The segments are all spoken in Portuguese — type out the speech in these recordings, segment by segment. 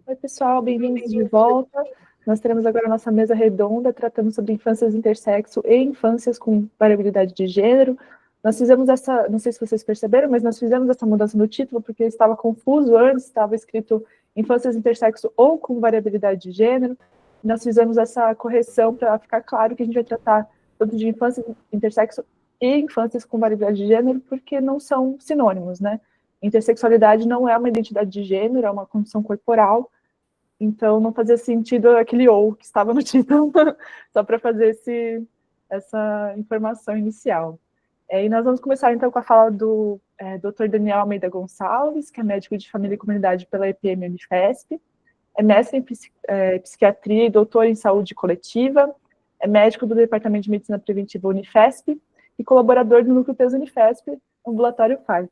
Oi, pessoal, bem-vindos de volta. Nós teremos agora a nossa mesa redonda, tratando sobre infâncias intersexo e infâncias com variabilidade de gênero. Nós fizemos essa, não sei se vocês perceberam, mas nós fizemos essa mudança no título, porque estava confuso antes, estava escrito infâncias intersexo ou com variabilidade de gênero. Nós fizemos essa correção para ficar claro que a gente vai tratar tanto de infâncias intersexo e infâncias com variabilidade de gênero, porque não são sinônimos, né? Intersexualidade não é uma identidade de gênero, é uma condição corporal. Então, não fazia sentido aquele ou que estava no título, só para fazer essa informação inicial. E nós vamos começar, então, com a fala do Dr. Daniel Almeida Gonçalves, que é médico de família e comunidade pela EPM Unifesp, é mestre em psiquiatria e doutor em saúde coletiva, é médico do Departamento de Medicina Preventiva Unifesp e colaborador do Núcleo PES Unifesp, Ambulatório FAI.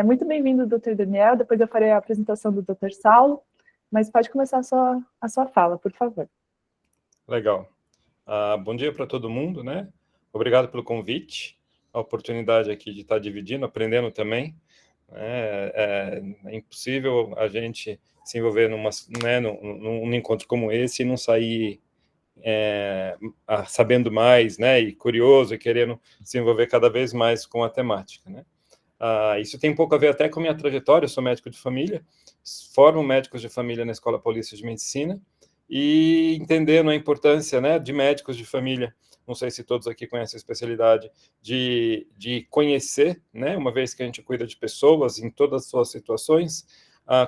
Muito bem-vindo, Dr. Daniel, depois eu farei a apresentação do Dr. Saulo, mas pode começar a sua fala, por favor. Legal. Bom dia para todo mundo, né? Obrigado pelo convite, a oportunidade aqui de estar dividindo, aprendendo também. É impossível a gente se envolver num encontro como esse e não sair sabendo mais, né? E curioso e querendo se envolver cada vez mais com a temática, né? Isso tem um pouco a ver até com a minha trajetória. Eu sou médico de família, formo médicos de família na Escola Paulista de Medicina, e entendendo a importância, né, de médicos de família, não sei se todos aqui conhecem a especialidade, de conhecer, né, uma vez que a gente cuida de pessoas em todas as suas situações,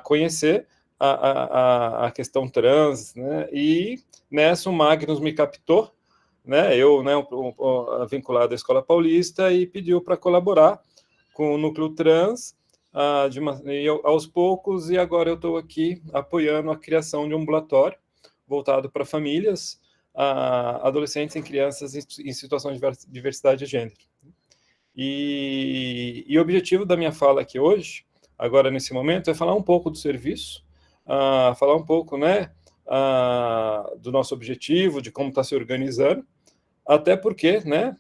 conhecer a questão trans, né, e nessa o Magnus me captou, né, vinculado à Escola Paulista, e pediu para colaborar com o núcleo trans, aos poucos, e agora eu estou aqui apoiando a criação de um ambulatório voltado para famílias, adolescentes e crianças em situação de diversidade de gênero. E o objetivo da minha fala aqui hoje, agora nesse momento, é falar um pouco do serviço, falar um pouco, né, do nosso objetivo, de como está se organizando, até porque, né,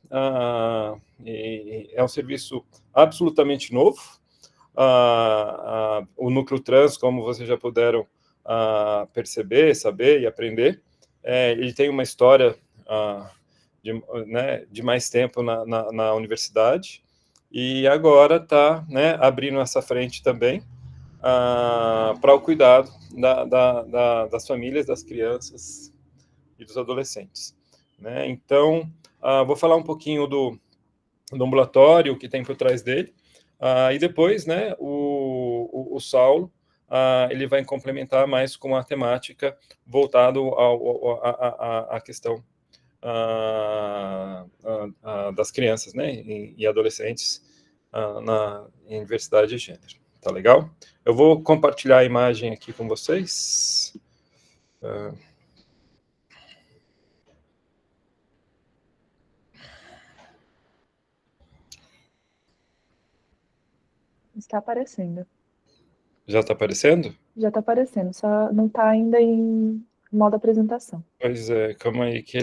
é um serviço absolutamente novo. O núcleo trans, como vocês já puderam perceber, saber e aprender, ele tem uma história de mais tempo na universidade, e agora está, né, abrindo essa frente também para o cuidado das famílias, das crianças e dos adolescentes, né? Então, vou falar um pouquinho do ambulatório, o que tem por trás dele, e depois, né, o Saulo, ele vai complementar mais com a temática voltado à questão das crianças, né, e adolescentes na diversidade de gênero. Tá legal? Eu vou compartilhar a imagem aqui com vocês. Está aparecendo. Já está aparecendo? Já está aparecendo, só não está ainda em modo apresentação. Pois é, calma aí que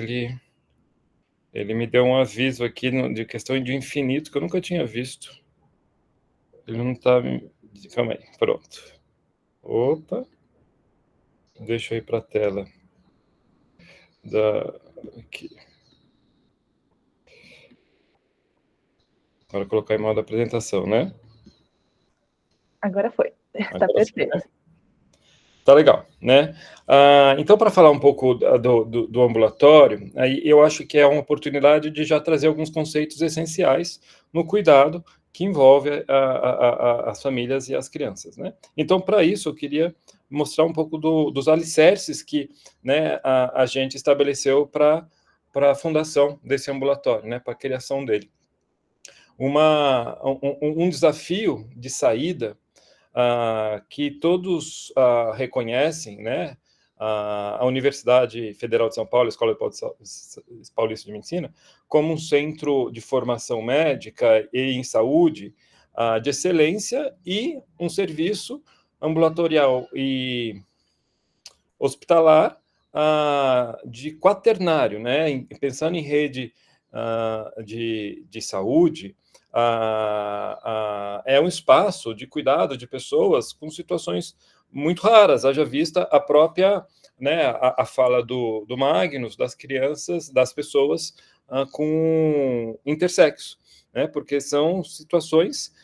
ele me deu um aviso aqui de questão de infinito que eu nunca tinha visto. Ele não está... Calma aí, pronto. Opa. Deixa eu ir para a tela. Aqui. Agora colocar em modo apresentação, né? Agora foi. Está perfeito. Né? Tá legal, né? Então, para falar um pouco do ambulatório, aí eu acho que é uma oportunidade de já trazer alguns conceitos essenciais no cuidado que envolve as famílias e as crianças, né? Então, para isso, eu queria mostrar um pouco dos alicerces que, né, a gente estabeleceu para a fundação desse ambulatório, né, para a criação dele. Um desafio de saída que todos reconhecem, né? A Universidade Federal de São Paulo, a Escola Paulista de Medicina, como um centro de formação médica e em saúde de excelência, e um serviço ambulatorial e hospitalar de quaternário, né? Pensando em rede de saúde, é um espaço de cuidado de pessoas com situações muito raras, haja vista a própria, né, a fala do Magnus, das crianças, das pessoas com intersexo, né, porque são situações,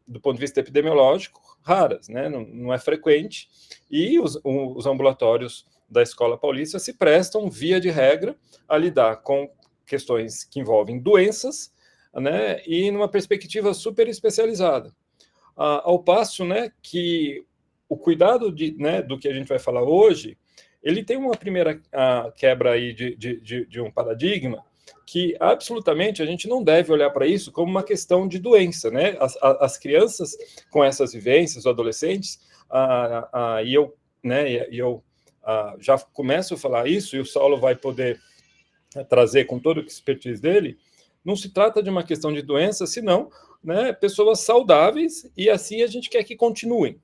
do ponto de vista epidemiológico, raras, né, não é frequente, e os ambulatórios da Escola Paulista se prestam, via de regra, a lidar com questões que envolvem doenças, né, e numa perspectiva super especializada. Ao passo, né, que o cuidado né, do que a gente vai falar hoje, ele tem uma primeira quebra aí de um paradigma que absolutamente a gente não deve olhar para isso como uma questão de doença, né? As crianças com essas vivências, os adolescentes, e eu já começo a falar isso, e o Saulo vai poder trazer com todo o expertise dele, não se trata de uma questão de doença, senão, né, pessoas saudáveis, e assim a gente quer que continuem.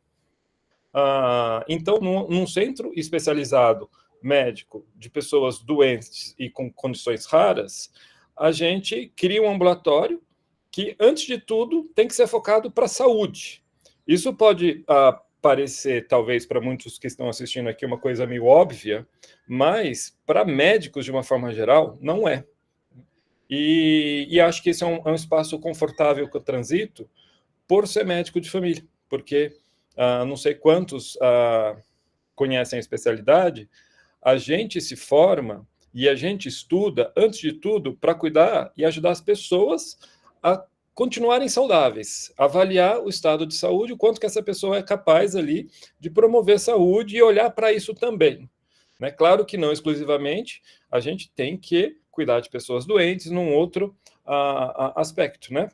Então, num centro especializado médico de pessoas doentes e com condições raras, a gente cria um ambulatório que, antes de tudo, tem que ser focado para a saúde. Isso pode parecer, talvez, para muitos que estão assistindo aqui, uma coisa meio óbvia, mas para médicos, de uma forma geral, não é. E acho que esse é um espaço confortável que eu transito por ser médico de família, porque não sei quantos conhecem a especialidade, a gente se forma e a gente estuda, antes de tudo, para cuidar e ajudar as pessoas a continuarem saudáveis, avaliar o estado de saúde, o quanto que essa pessoa é capaz ali de promover saúde e olhar para isso também. Né? Claro que não exclusivamente, a gente tem que cuidar de pessoas doentes num outro aspecto, né?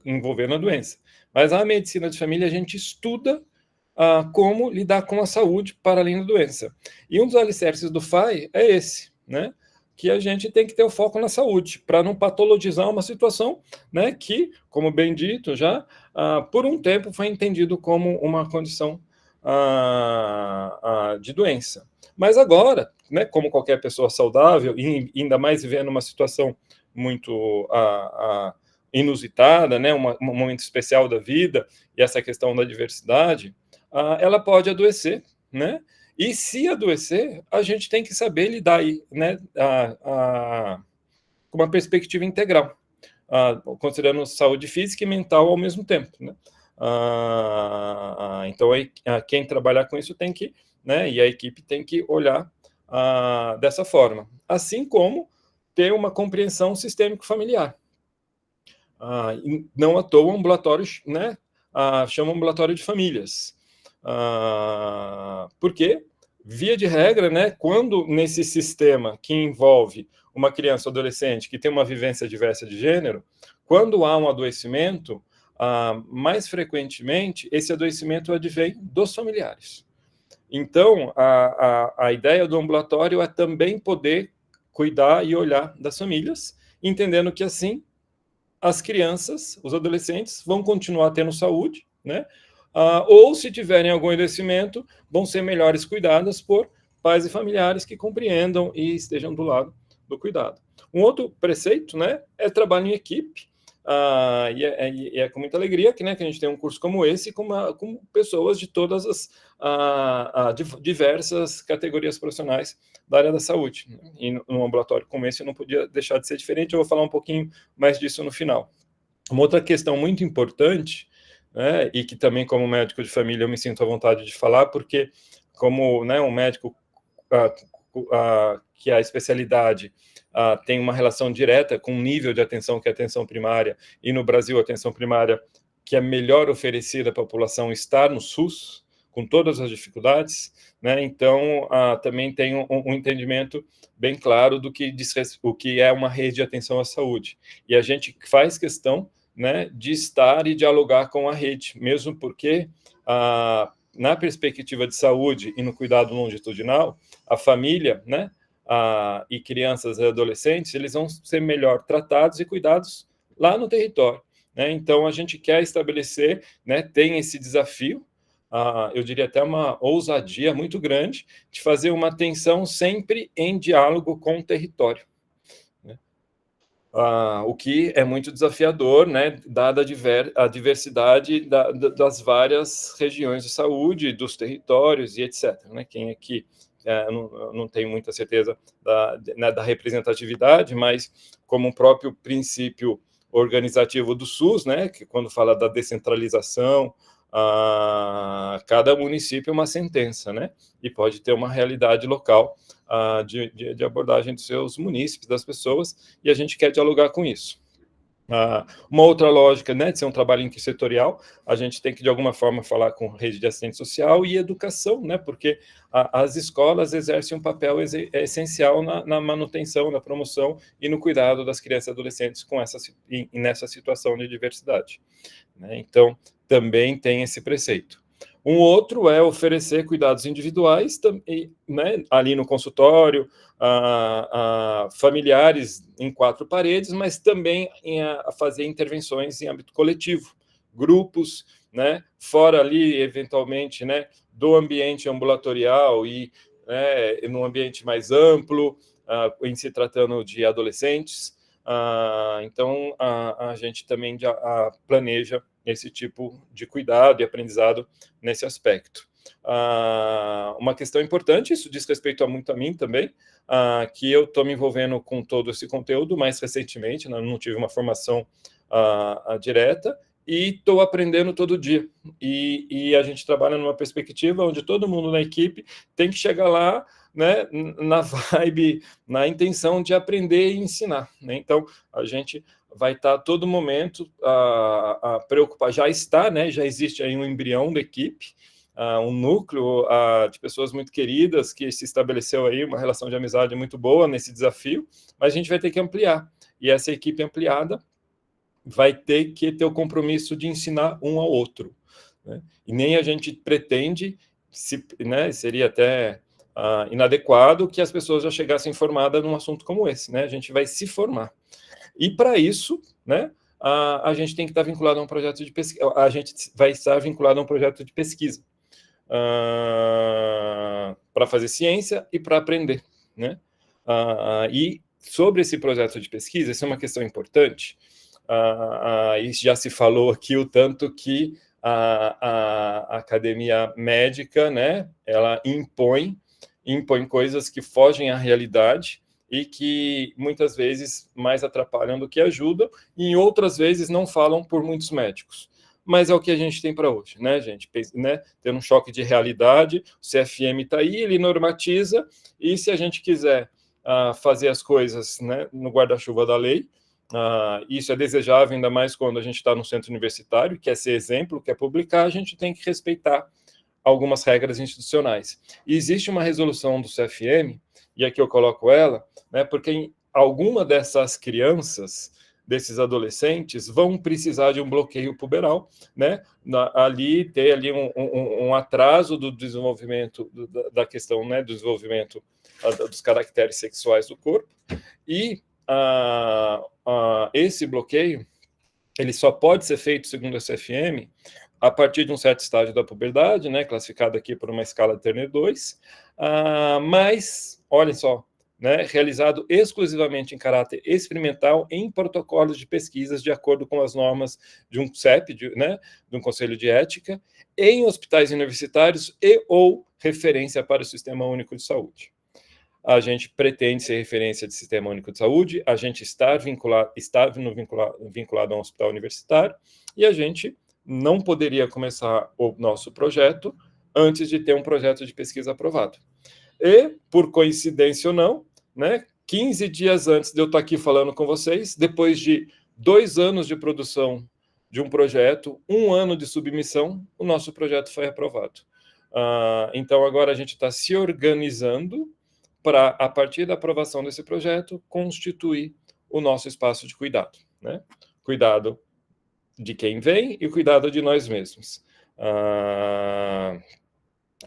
Envolvendo a doença. Mas a medicina de família, a gente estuda como lidar com a saúde para além da doença. E um dos alicerces do FAI é esse, né? Que a gente tem que ter o foco na saúde, para não patologizar uma situação, né, que, como bem dito já, por um tempo foi entendido como uma condição de doença. Mas agora, né, como qualquer pessoa saudável, e ainda mais vivendo uma situação muito inusitada, né, um momento especial da vida, e essa questão da diversidade, ela pode adoecer, né? E se adoecer, a gente tem que saber lidar aí, né, com uma perspectiva integral, considerando saúde física e mental ao mesmo tempo, né? Então, quem trabalhar com isso tem que, né, e a equipe tem que olhar dessa forma, assim como ter uma compreensão sistêmico-familiar. Não à toa, ambulatórios, né, chama ambulatório de famílias. Porque, via de regra, né, quando nesse sistema que envolve uma criança ou adolescente que tem uma vivência diversa de gênero, quando há um adoecimento, mais frequentemente, esse adoecimento advém dos familiares. Então, a ideia do ambulatório é também poder cuidar e olhar das famílias, entendendo que, assim, as crianças, os adolescentes, vão continuar tendo saúde, né? Ou, se tiverem algum adoecimento, vão ser melhores cuidadas por pais e familiares que compreendam e estejam do lado do cuidado. Um outro preceito, né, é trabalho em equipe, e é com muita alegria que, né, que a gente tem um curso como esse com pessoas de todas as diversas categorias profissionais da área da saúde. E num ambulatório como esse não podia deixar de ser diferente. Eu vou falar um pouquinho mais disso no final. Uma outra questão muito importante, né, e que também, como médico de família, eu me sinto à vontade de falar, porque como, né, um médico que a especialidade tem uma relação direta com o nível de atenção que é a atenção primária, e no Brasil a atenção primária que é melhor oferecida à população está no SUS, com todas as dificuldades, né? Então também tem um entendimento bem claro do que o que é uma rede de atenção à saúde, e a gente faz questão, né, de estar e dialogar com a rede, mesmo porque na perspectiva de saúde e no cuidado longitudinal, a família, né, e crianças e adolescentes, eles vão ser melhor tratados e cuidados lá no território, né? Então, a gente quer estabelecer, né, tem esse desafio, eu diria até uma ousadia muito grande, de fazer uma atenção sempre em diálogo com o território, né? O que é muito desafiador, né, dada a diversidade das várias regiões de saúde, dos territórios e etc. Né? Quem aqui não tem muita certeza da representatividade, mas como o próprio princípio organizativo do SUS, né, que quando fala da descentralização, cada município é uma sentença, né, e pode ter uma realidade local de abordagem dos seus munícipes, das pessoas, e a gente quer dialogar com isso. Uma outra lógica, né, de ser um trabalho intersetorial, a gente tem que, de alguma forma, falar com rede de assistente social e educação, né, porque as escolas exercem um papel essencial na manutenção, na promoção e no cuidado das crianças e adolescentes nessa situação de diversidade. Né? Então, também tem esse preceito. Um outro é oferecer cuidados individuais, né, ali no consultório, familiares em 4 paredes, mas também a fazer intervenções em âmbito coletivo, grupos, né, fora ali, eventualmente, né, do ambiente ambulatorial e num ambiente mais amplo, em se tratando de adolescentes. Então, a gente também planeja esse tipo de cuidado e aprendizado nesse aspecto. Uma questão importante, isso diz respeito muito a mim também, que eu estou me envolvendo com todo esse conteúdo mais recentemente, não tive uma formação direta, e estou aprendendo todo dia. E a gente trabalha numa perspectiva onde todo mundo na equipe tem que chegar lá, né, na vibe, na intenção de aprender e ensinar. Né? Então, a gente vai estar a todo momento a preocupar, já está, né, já existe aí um embrião da equipe, um núcleo de pessoas muito queridas que se estabeleceu aí uma relação de amizade muito boa nesse desafio, mas a gente vai ter que ampliar. E essa equipe ampliada vai ter que ter o compromisso de ensinar um ao outro. Né? E nem a gente pretende, né, seria até inadequado que as pessoas já chegassem informadas num assunto como esse. Né? A gente vai se formar. E para isso, né, a gente tem que estar vinculado a um projeto de pesquisa. A gente vai estar vinculado a um projeto de pesquisa para fazer ciência e para aprender. Né? E sobre esse projeto de pesquisa, essa é uma questão importante. E já se falou aqui o tanto que a academia médica, né, ela impõe coisas que fogem à realidade e que muitas vezes mais atrapalham do que ajudam, e em outras vezes não falam por muitos médicos. Mas é o que a gente tem para hoje, né, gente? Né? Ter um choque de realidade, o CFM está aí, ele normatiza, e se a gente quiser fazer as coisas, né, no guarda-chuva da lei, isso é desejável, ainda mais quando a gente está no centro universitário, quer ser exemplo, quer publicar, a gente tem que respeitar algumas regras institucionais. E existe uma resolução do CFM, e aqui eu coloco ela, né, porque alguma dessas crianças, desses adolescentes, vão precisar de um bloqueio puberal, né, ter ali um atraso do desenvolvimento da questão, né, do desenvolvimento dos caracteres sexuais do corpo, e esse bloqueio ele só pode ser feito, segundo a CFM, a partir de um certo estágio da puberdade, né, classificado aqui por uma escala de Turner 2, mas, olhem só, né, realizado exclusivamente em caráter experimental em protocolos de pesquisas de acordo com as normas de um CEP, né, de um Conselho de Ética, em hospitais universitários e ou referência para o Sistema Único de Saúde. A gente pretende ser referência de Sistema Único de Saúde, a gente está vinculado a um hospital universitário, e a gente não poderia começar o nosso projeto antes de ter um projeto de pesquisa aprovado. E, por coincidência ou não, né, 15 dias antes de eu estar aqui falando com vocês, depois de 2 anos de produção de um projeto, 1 ano de submissão, o nosso projeto foi aprovado. Então, agora a gente está se organizando para, a partir da aprovação desse projeto, constituir o nosso espaço de cuidado. Né? Cuidado de quem vem e cuidado de nós mesmos.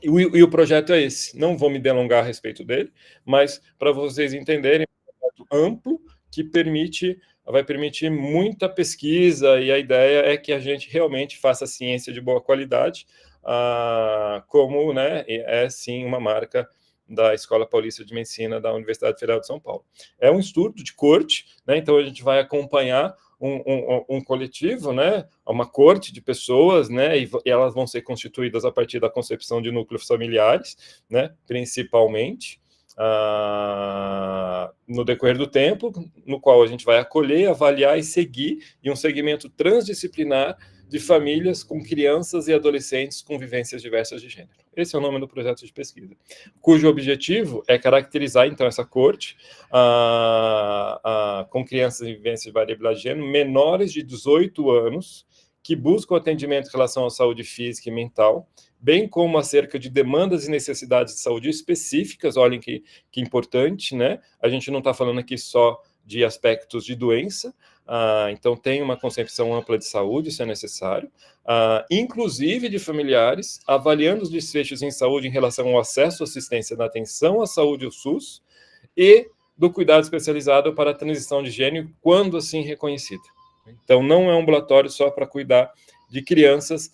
E o projeto é esse. Não vou me delongar a respeito dele, mas para vocês entenderem, é um projeto amplo que vai permitir muita pesquisa, e a ideia é que a gente realmente faça ciência de boa qualidade, como, né, é sim uma marca da Escola Paulista de Medicina da Universidade Federal de São Paulo. É um estudo de corte, né? Então a gente vai acompanhar um coletivo, né, uma corte de pessoas, né, e elas vão ser constituídas a partir da concepção de núcleos familiares, né, principalmente, no decorrer do tempo, no qual a gente vai acolher, avaliar e seguir, e um segmento transdisciplinar de famílias com crianças e adolescentes com vivências diversas de gênero. Esse é o nome do projeto de pesquisa, cujo objetivo é caracterizar, então, essa corte com crianças em vivências de variabilidade de gênero menores de 18 anos que buscam atendimento em relação à saúde física e mental, bem como acerca de demandas e necessidades de saúde específicas. Olhem que importante, né? A gente não está falando aqui só de aspectos de doença, então tem uma concepção ampla de saúde, isso é necessário, inclusive de familiares, avaliando os desfechos em saúde em relação ao acesso à assistência na atenção à saúde, o SUS, e do cuidado especializado para a transição de gênero, quando assim reconhecida. Então, não é um ambulatório só para cuidar de crianças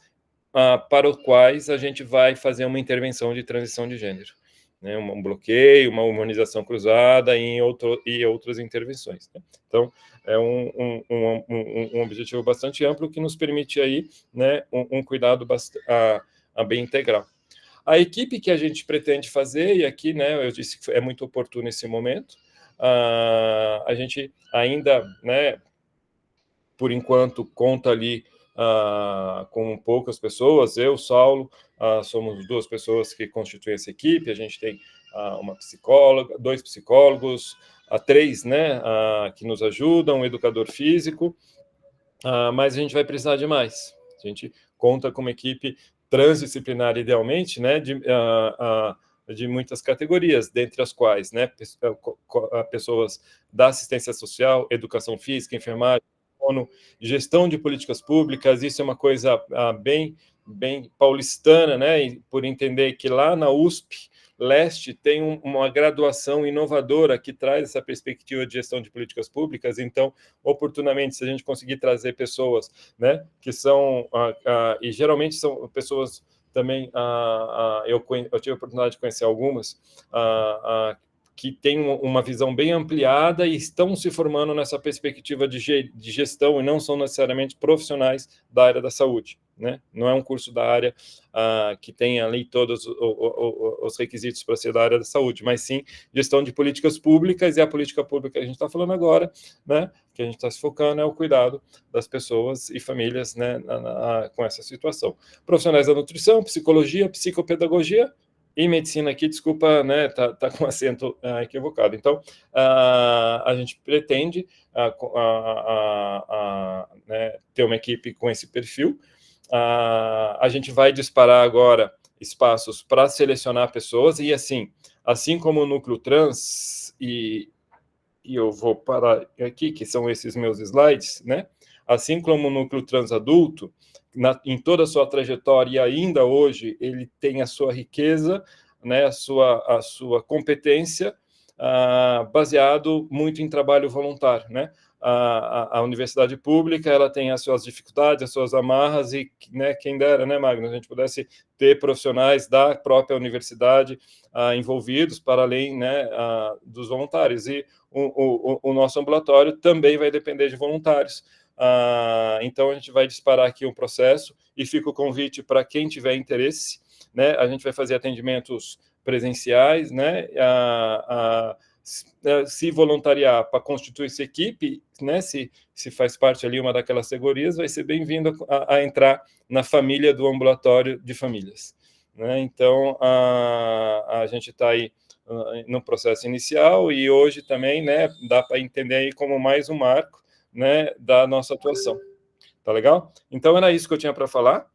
para os quais a gente vai fazer uma intervenção de transição de gênero, né? Um bloqueio, uma humanização cruzada e outras intervenções, né? Então, é um objetivo bastante amplo que nos permite aí, né, um cuidado bem integral. A equipe que a gente pretende fazer, e aqui, né, eu disse que é muito oportuno esse momento, a gente ainda, né, por enquanto, conta ali com poucas pessoas. Eu, Saulo, somos 2 pessoas que constituem essa equipe. A gente tem uma psicóloga, 2 psicólogos, 3, né, que nos ajudam, um educador físico, mas a gente vai precisar de mais. A gente conta com uma equipe transdisciplinar, idealmente, né, de muitas categorias, dentre as quais, né, pessoas da assistência social, educação física, enfermagem, gestão de políticas públicas. Isso é uma coisa bem paulistana, né? Por entender que lá na USP Leste tem uma graduação inovadora que traz essa perspectiva de gestão de políticas públicas. Então, oportunamente, se a gente conseguir trazer pessoas, né, que são, e geralmente são pessoas também, eu tive a oportunidade de conhecer algumas, que têm uma visão bem ampliada e estão se formando nessa perspectiva de gestão e não são necessariamente profissionais da área da saúde, né? Não é um curso da área que tem ali todos os requisitos para ser da área da saúde, mas sim gestão de políticas públicas, e a política pública que a gente está falando agora, né, que a gente está se focando, é o cuidado das pessoas e famílias, né, com essa situação. Profissionais da nutrição, psicologia, psicopedagogia, e medicina aqui, desculpa, né, tá com acento equivocado. Então, a gente pretende né, ter uma equipe com esse perfil. A gente vai disparar agora espaços para selecionar pessoas, e assim como o núcleo trans, e eu vou parar aqui, que são esses meus slides, né? Assim como o núcleo trans adulto, em toda a sua trajetória, e ainda hoje, ele tem a sua riqueza, né, a sua competência, baseado muito em trabalho voluntário, né? A universidade pública, ela tem as suas dificuldades, as suas amarras, e, né, quem dera, né, Magno, a gente pudesse ter profissionais da própria universidade envolvidos, para além, né, dos voluntários, e o nosso ambulatório também vai depender de voluntários. Então, a gente vai disparar aqui um processo, e fica o convite para quem tiver interesse, né? A gente vai fazer atendimentos presenciais, né? Se voluntariar para constituir essa equipe, né? Se faz parte ali uma daquelas categorias, vai ser bem-vindo a entrar na família do ambulatório de famílias, né? Então, a gente está aí no processo inicial, e hoje também, né, dá para entender aí como mais um marco, né, da nossa atuação. Tá legal? Então, era isso que eu tinha para falar.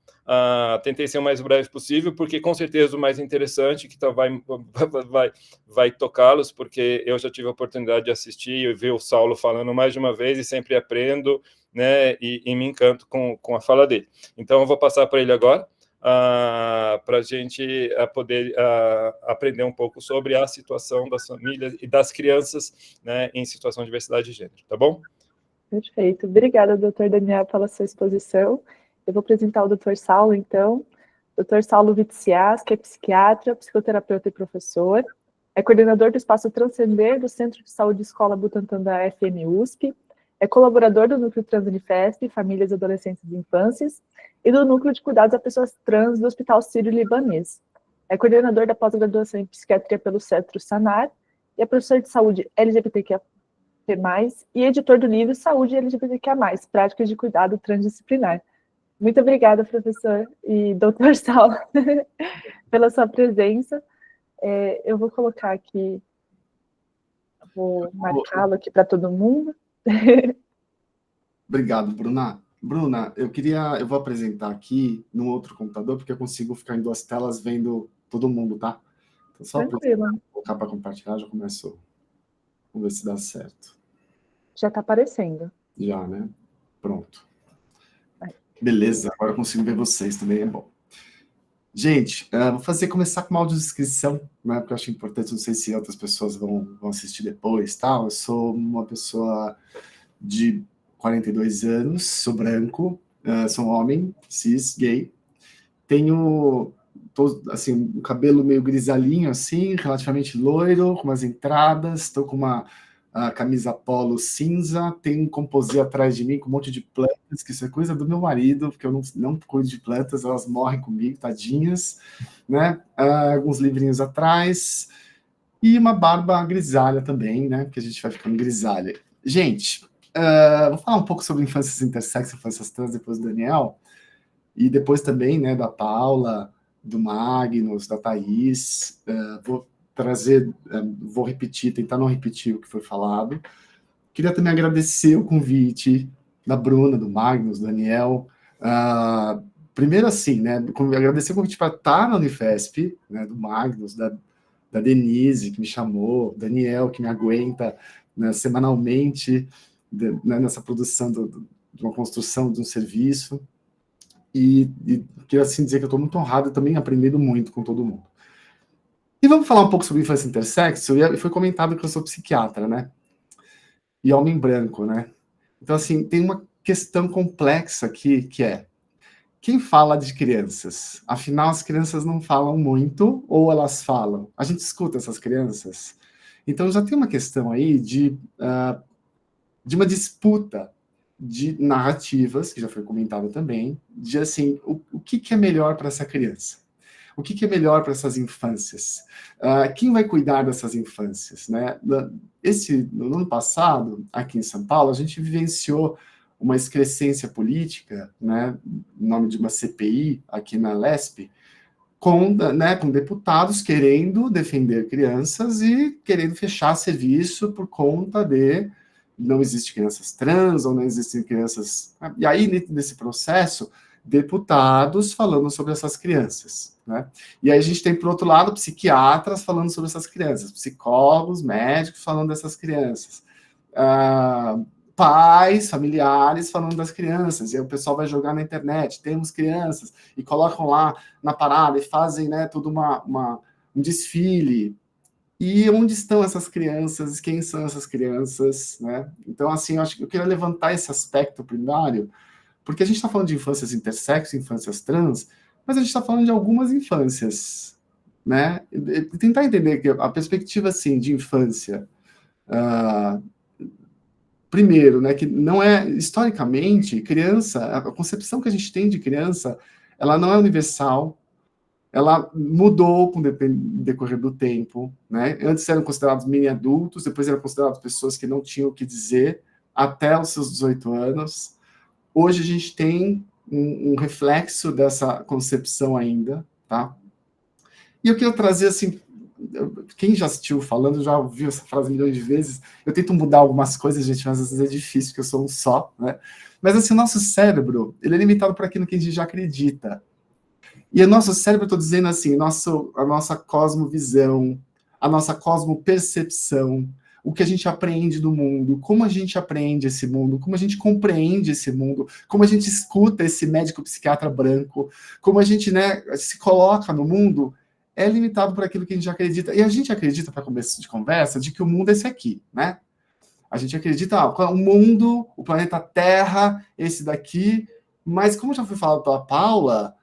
Tentei ser o mais breve possível, porque com certeza o mais interessante que vai tocá-los, porque eu já tive a oportunidade de assistir e ver o Saulo falando mais de uma vez, e sempre aprendo, né, e me encanto com a fala dele. Então, eu vou passar para ele agora, para a gente poder aprender um pouco sobre a situação das famílias e das crianças, né, em situação de diversidade de gênero, tá bom? Perfeito. Obrigada, doutor Daniel, pela sua exposição. Eu vou apresentar o doutor Saulo, então. Doutor Saulo Vitsias, que é psiquiatra, psicoterapeuta e professor. É coordenador do Espaço Transcender do Centro de Saúde Escola Butantan da FM-USP, é colaborador do Núcleo Trans Unifesp, Famílias, Adolescentes e Infâncias, e do Núcleo de Cuidados a Pessoas Trans do Hospital Sírio-Libanês. É coordenador da pós-graduação em Psiquiatria pelo Centro Sanar, e é professor de saúde LGBTQIA+, e editor do livro Saúde LGBTQIA+, Práticas de Cuidado Transdisciplinar. Muito obrigada, professor e doutor Saulo, pela sua presença. Eu vou colocar aqui, vou marcá-lo aqui para todo mundo. Obrigado, Bruna. Bruna, eu vou apresentar aqui no outro computador, porque eu consigo ficar em 2 telas vendo todo mundo, tá? Então, só para colocar para compartilhar, já começo. Vamos ver se dá certo. Já está aparecendo. Já, né? Pronto. Beleza, agora eu consigo ver vocês também, é bom. Gente, vou começar com uma audiodescrição, né? Porque eu acho importante, não sei se outras pessoas vão assistir depois, tá? Eu sou uma pessoa de 42 anos, sou branco, sou um homem, cis, gay. Tenho, assim, um cabelo meio grisalhinho, assim, relativamente loiro, com umas entradas, estou com uma camisa polo cinza, tem um composê atrás de mim com um monte de plantas, que isso é coisa do meu marido, porque eu não cuido de plantas, elas morrem comigo, tadinhas, né? Alguns livrinhos atrás, e uma barba grisalha também, né? Que a gente vai ficando grisalha. Gente, vou falar um pouco sobre infâncias intersexo, infâncias trans, depois do Daniel, e depois também, né, da Paula, do Magnus, da Thaís. Vou repetir, tentar não repetir o que foi falado. Queria também agradecer o convite da Bruna, do Magnus, do Daniel. Primeiro, assim, né, agradecer o convite para estar na Unifesp, né, do Magnus, da Denise, que me chamou, Daniel, que me aguenta, né, semanalmente, né, nessa produção de uma construção de um serviço. E queria, assim, dizer que eu estou muito honrado e também aprendendo muito com todo mundo. E vamos falar um pouco sobre infância intersexo, e foi comentado que eu sou psiquiatra, né? E homem branco, né? Então, assim, tem uma questão complexa aqui, que é, quem fala de crianças? Afinal, as crianças não falam muito, ou elas falam? A gente escuta essas crianças? Então, já tem uma questão aí de uma disputa de narrativas, que já foi comentado também, de, assim, o que é melhor para essa criança? O que é melhor para essas infâncias? Quem vai cuidar dessas infâncias? Né? No ano passado, aqui em São Paulo, a gente vivenciou uma excrescência política, né, em nome de uma CPI aqui na LESP, com deputados querendo defender crianças e querendo fechar serviço por conta de não existem crianças trans, ou não existem crianças... E aí, nesse processo, deputados falando sobre essas crianças, né? E aí a gente tem, por outro lado, psiquiatras falando sobre essas crianças, psicólogos, médicos falando dessas crianças, pais, familiares falando das crianças, e aí o pessoal vai jogar na internet, temos crianças, e colocam lá na parada, e fazem, né, todo um desfile. E onde estão essas crianças? Quem são essas crianças? Né? Então, assim, eu acho que eu queria levantar esse aspecto primário, porque a gente está falando de infâncias intersexo, infâncias trans, mas a gente está falando de algumas infâncias, né? E tentar entender que a perspectiva, assim, de infância, primeiro, né, que não é, historicamente, criança, a concepção que a gente tem de criança, ela não é universal, ela mudou com o decorrer do tempo, né? Antes eram considerados mini-adultos, depois eram considerados pessoas que não tinham o que dizer até os seus 18 anos. Hoje a gente tem um reflexo dessa concepção ainda, tá? E eu queria trazer, assim, quem já assistiu falando, já ouviu essa frase milhões de vezes, eu tento mudar algumas coisas, gente, mas às vezes é difícil, porque eu sou um só, né? Mas, assim, o nosso cérebro, ele é limitado por aquilo que a gente já acredita. E o nosso cérebro, eu estou dizendo assim, a nossa cosmovisão, a nossa cosmopercepção, o que a gente aprende do mundo, como a gente aprende esse mundo, como a gente compreende esse mundo, como a gente escuta esse médico psiquiatra branco, como a gente, né, se coloca no mundo, é limitado por aquilo que a gente acredita. E a gente acredita, para começo de conversa, de que o mundo é esse aqui, né? A gente acredita, o mundo, o planeta Terra, esse daqui, mas como já foi falado pela Paula,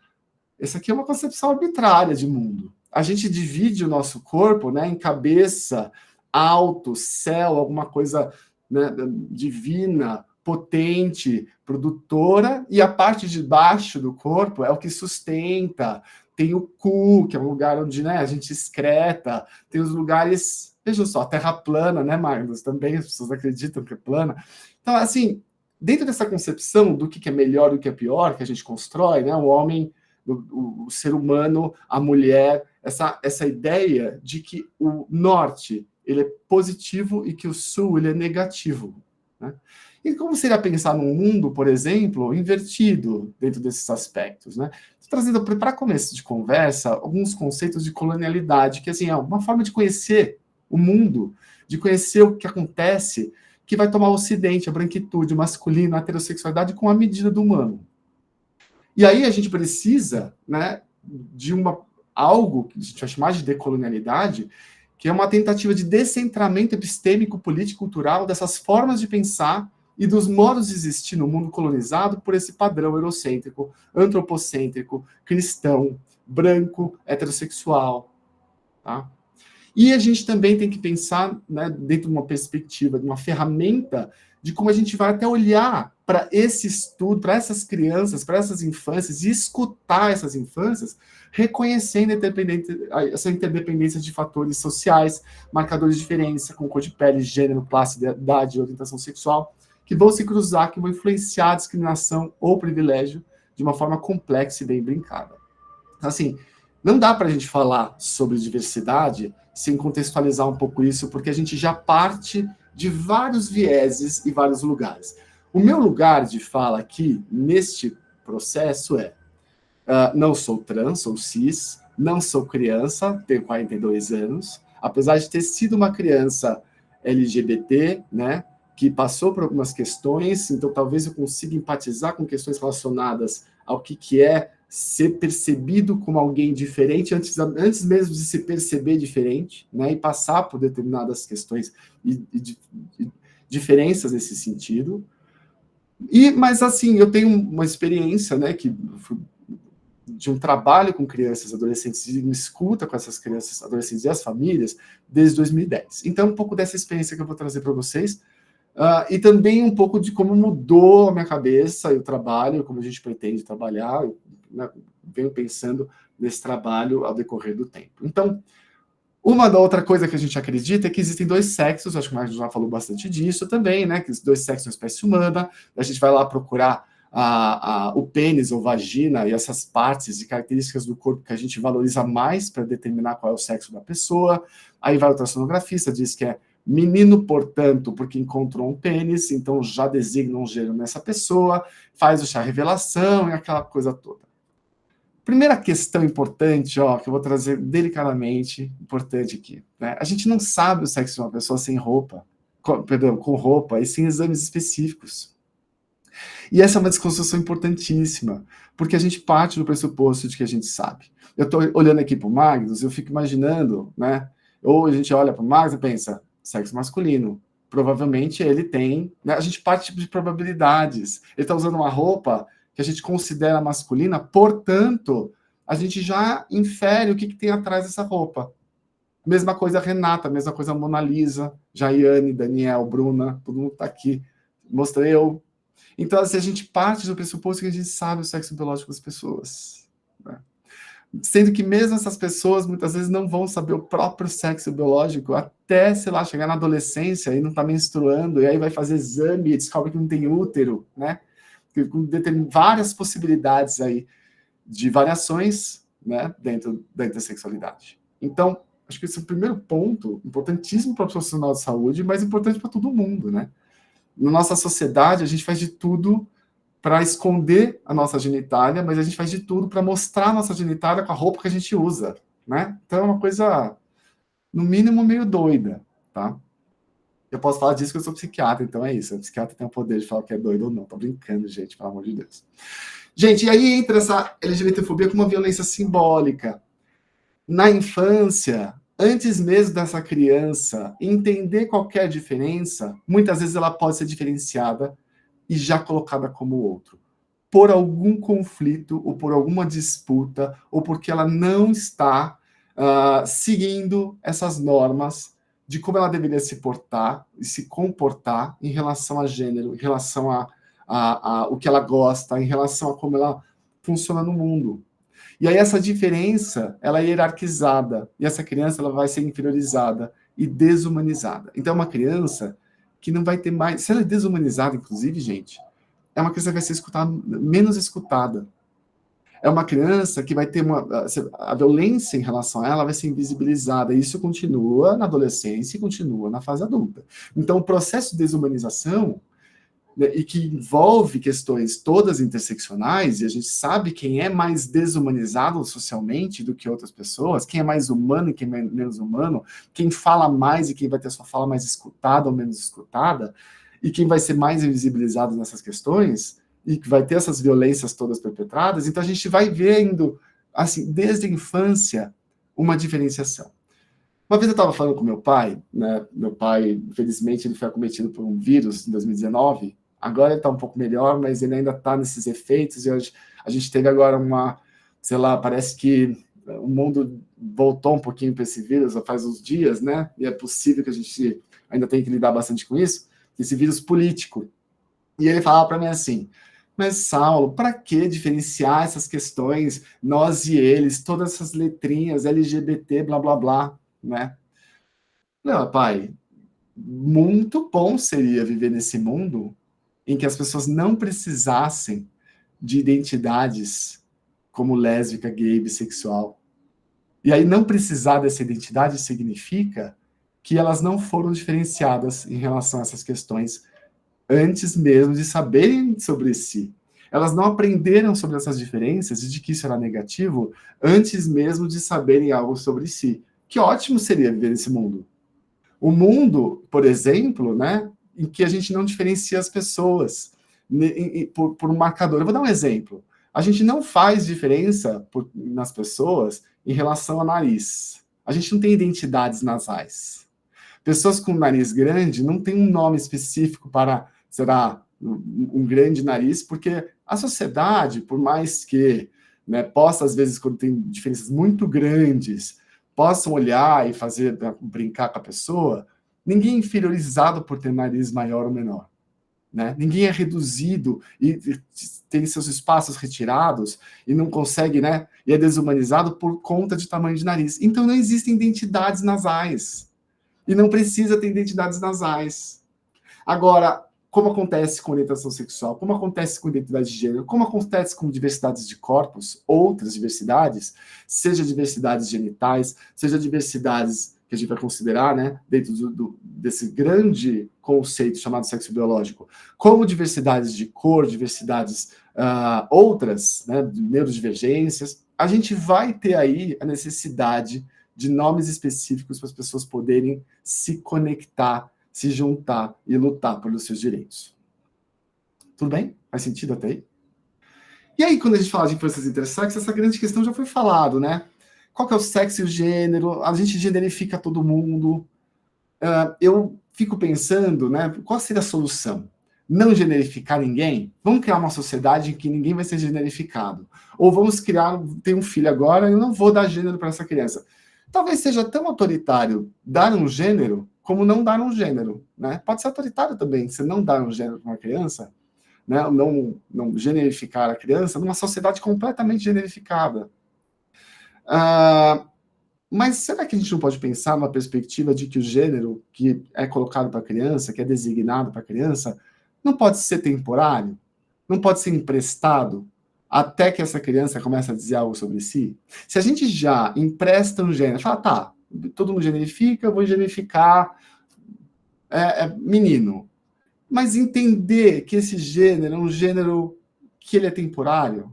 essa aqui é uma concepção arbitrária de mundo. a gente divide o nosso corpo, né, em cabeça, alto, céu, alguma coisa, né, divina, potente, produtora, e a parte de baixo do corpo é o que sustenta. Tem o cu, que é um lugar onde, né, a gente excreta, tem os lugares, veja só, a terra plana, né, Magnus? Também as pessoas acreditam que é plana. Então, assim, dentro dessa concepção do que é melhor e o que é pior, que a gente constrói, né, o homem, o ser humano, a mulher, essa ideia de que o norte ele é positivo e que o sul ele é negativo, né? E como seria pensar num mundo, por exemplo, invertido dentro desses aspectos, né? Trazendo para começo de conversa alguns conceitos de colonialidade, que assim, é uma forma de conhecer o mundo, de conhecer o que acontece, que vai tomar o ocidente, a branquitude, o masculino, a heterossexualidade com a medida do humano. E aí a gente precisa, né, de algo que a gente vai chamar de decolonialidade, que é uma tentativa de descentramento epistêmico, político, cultural dessas formas de pensar e dos modos de existir no mundo colonizado por esse padrão eurocêntrico, antropocêntrico, cristão, branco, heterossexual. Tá? E a gente também tem que pensar, né, dentro de uma perspectiva, de uma ferramenta de como a gente vai até olhar para esse estudo, para essas crianças, para essas infâncias, e escutar essas infâncias, reconhecendo essa interdependência de fatores sociais, marcadores de diferença, com cor de pele, gênero, classe, idade, orientação sexual, que vão se cruzar, que vão influenciar a discriminação ou privilégio de uma forma complexa e bem brincada. Então, assim, não dá para a gente falar sobre diversidade sem contextualizar um pouco isso, porque a gente já parte de vários vieses e vários lugares. O meu lugar de fala aqui, neste processo, não sou trans, sou cis, não sou criança, tenho 42 anos, apesar de ter sido uma criança LGBT, né, que passou por algumas questões, então talvez eu consiga empatizar com questões relacionadas ao que é ser percebido como alguém diferente antes mesmo de se perceber diferente, né, e passar por determinadas questões e diferenças nesse sentido. Mas assim, eu tenho uma experiência, né, de um trabalho com crianças, adolescentes, e uma escuta com essas crianças, adolescentes e as famílias desde 2010. Então, um pouco dessa experiência que eu vou trazer para vocês, e também um pouco de como mudou a minha cabeça e o trabalho, como a gente pretende trabalhar, né, venho pensando nesse trabalho ao decorrer do tempo. Então, uma da outra coisa que a gente acredita é que existem dois sexos, acho que o Marcos já falou bastante disso também, né, que os dois sexos na espécie humana, a gente vai lá procurar o pênis ou vagina e essas partes e características do corpo que a gente valoriza mais para determinar qual é o sexo da pessoa, aí vai o ultrassonografista, diz que é menino, portanto, porque encontrou um pênis, então já designa um gênero nessa pessoa, faz o chá revelação e aquela coisa toda. Primeira questão importante, que eu vou trazer delicadamente, importante aqui, né? A gente não sabe o sexo de uma pessoa sem roupa, com roupa e sem exames específicos. E essa é uma desconstrução importantíssima, porque a gente parte do pressuposto de que a gente sabe. Eu estou olhando aqui para o Magnus, eu fico imaginando, né? Ou a gente olha para o Magnus e pensa, sexo masculino. Provavelmente ele tem, né? A gente parte de probabilidades. Ele está usando uma roupa que a gente considera masculina, portanto, a gente já infere o que tem atrás dessa roupa. Mesma coisa a Renata, mesma coisa a Mona Lisa, Jaiane, Daniel, Bruna, todo mundo está aqui. Mostrei eu. Então, assim, a gente parte do pressuposto que a gente sabe o sexo biológico das pessoas, né? Sendo que mesmo essas pessoas, muitas vezes, não vão saber o próprio sexo biológico até, sei lá, chegar na adolescência e não tá menstruando, e aí vai fazer exame e descobre que não tem útero, né? Com várias possibilidades aí de variações, né, dentro da sexualidade. Então, acho que esse é o primeiro ponto, importantíssimo para o profissional de saúde, mas importante para todo mundo, né? Na nossa sociedade, a gente faz de tudo para esconder a nossa genitália, mas a gente faz de tudo para mostrar a nossa genitália com a roupa que a gente usa, né? Então, é uma coisa, no mínimo, meio doida, tá? Eu posso falar disso que eu sou psiquiatra, então é isso. O psiquiatra tem o poder de falar que é doido ou não. Tô brincando, gente, pelo amor de Deus. Gente, e aí entra essa LGBTfobia como uma violência simbólica. Na infância, antes mesmo dessa criança entender qualquer diferença, muitas vezes ela pode ser diferenciada e já colocada como outro, por algum conflito, ou por alguma disputa, ou porque ela não está seguindo essas normas de como ela deveria se portar e se comportar em relação a gênero, em relação a o que ela gosta, em relação a como ela funciona no mundo. E aí essa diferença, ela é hierarquizada, e essa criança ela vai ser inferiorizada e desumanizada. Então é uma criança que não vai ter mais... Se ela é desumanizada, inclusive, gente, é uma criança que vai ser menos escutada. É uma criança que vai ter a violência em relação a ela vai ser invisibilizada. E isso continua na adolescência e continua na fase adulta. Então, o processo de desumanização, né, e que envolve questões todas interseccionais, e a gente sabe quem é mais desumanizado socialmente do que outras pessoas, quem é mais humano e quem é menos humano, quem fala mais e quem vai ter sua fala mais escutada ou menos escutada, e quem vai ser mais invisibilizado nessas questões, e que vai ter essas violências todas perpetradas. Então a gente vai vendo, assim, desde a infância, uma diferenciação. Uma vez eu estava falando com meu pai, né? Meu pai, infelizmente, ele foi acometido por um vírus em 2019. Agora ele está um pouco melhor, mas ele ainda está nesses efeitos. E hoje a gente teve agora sei lá, parece que o mundo voltou um pouquinho para esse vírus faz uns dias, né? E é possível que a gente ainda tenha que lidar bastante com isso, esse vírus político. E ele falava para mim assim: mas, Saulo, para que diferenciar essas questões, nós e eles, todas essas letrinhas, LGBT, blá, blá, blá, né? Não, pai, muito bom seria viver nesse mundo em que as pessoas não precisassem de identidades como lésbica, gay, bissexual. E aí não precisar dessa identidade significa que elas não foram diferenciadas em relação a essas questões antes mesmo de saberem sobre si. Elas não aprenderam sobre essas diferenças e de que isso era negativo antes mesmo de saberem algo sobre si. Que ótimo seria viver nesse mundo. O mundo, por exemplo, né, em que a gente não diferencia as pessoas por um marcador. Eu vou dar um exemplo. A gente não faz diferença nas pessoas em relação ao nariz. A gente não tem identidades nasais. Pessoas com nariz grande não tem um nome específico para, será, um grande nariz, porque a sociedade, por mais que, né, possa, às vezes, quando tem diferenças muito grandes, possam olhar e brincar com a pessoa, ninguém é inferiorizado por ter nariz maior ou menor. Né? Ninguém é reduzido e tem seus espaços retirados e não consegue, né? E é desumanizado por conta de tamanho de nariz. Então não existem identidades nasais. E não precisa ter identidades nasais. Agora, como acontece com orientação sexual, como acontece com identidade de gênero, como acontece com diversidades de corpos, outras diversidades, seja diversidades genitais, seja diversidades que a gente vai considerar, né, dentro desse grande conceito chamado sexo biológico, como diversidades de cor, diversidades outras, né, neurodivergências, a gente vai ter aí a necessidade de nomes específicos para as pessoas poderem se conectar, se juntar e lutar pelos seus direitos. Tudo bem? Faz sentido até aí? E aí, quando a gente fala de infâncias intersexo, essa grande questão já foi falado, né? Qual que é o sexo e o gênero? A gente generifica todo mundo. Eu fico pensando, né? Qual seria a solução? Não generificar ninguém? Vamos criar uma sociedade em que ninguém vai ser generificado. Ou vamos ter um filho agora e eu não vou dar gênero para essa criança. Talvez seja tão autoritário dar um gênero como não dar um gênero, né? Pode ser autoritário também, você não dar um gênero para uma criança, né? Não generificar a criança numa sociedade completamente generificada. Mas será que a gente não pode pensar numa perspectiva de que o gênero que é colocado para a criança, que é designado para a criança, não pode ser temporário? Não pode ser emprestado até que essa criança comece a dizer algo sobre si? Se a gente já empresta um gênero, fala, tá, todo mundo generifica, eu vou generificar menino. Mas entender que esse gênero é um gênero que ele é temporário,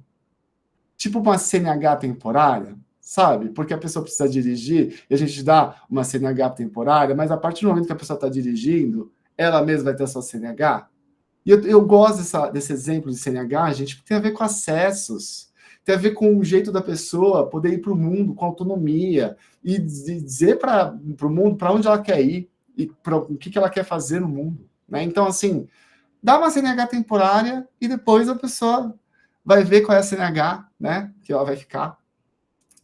tipo uma CNH temporária, sabe? Porque a pessoa precisa dirigir e a gente dá uma CNH temporária, mas a partir do momento que a pessoa está dirigindo, ela mesma vai ter a sua CNH. E eu gosto desse exemplo de CNH, gente, porque tem a ver com acessos, tem a ver com o jeito da pessoa poder ir para o mundo com autonomia e dizer para o mundo para onde ela quer ir e o que ela quer fazer no mundo. Né? Então, assim, dá uma CNH temporária e depois a pessoa vai ver qual é a CNH, né, que ela vai ficar.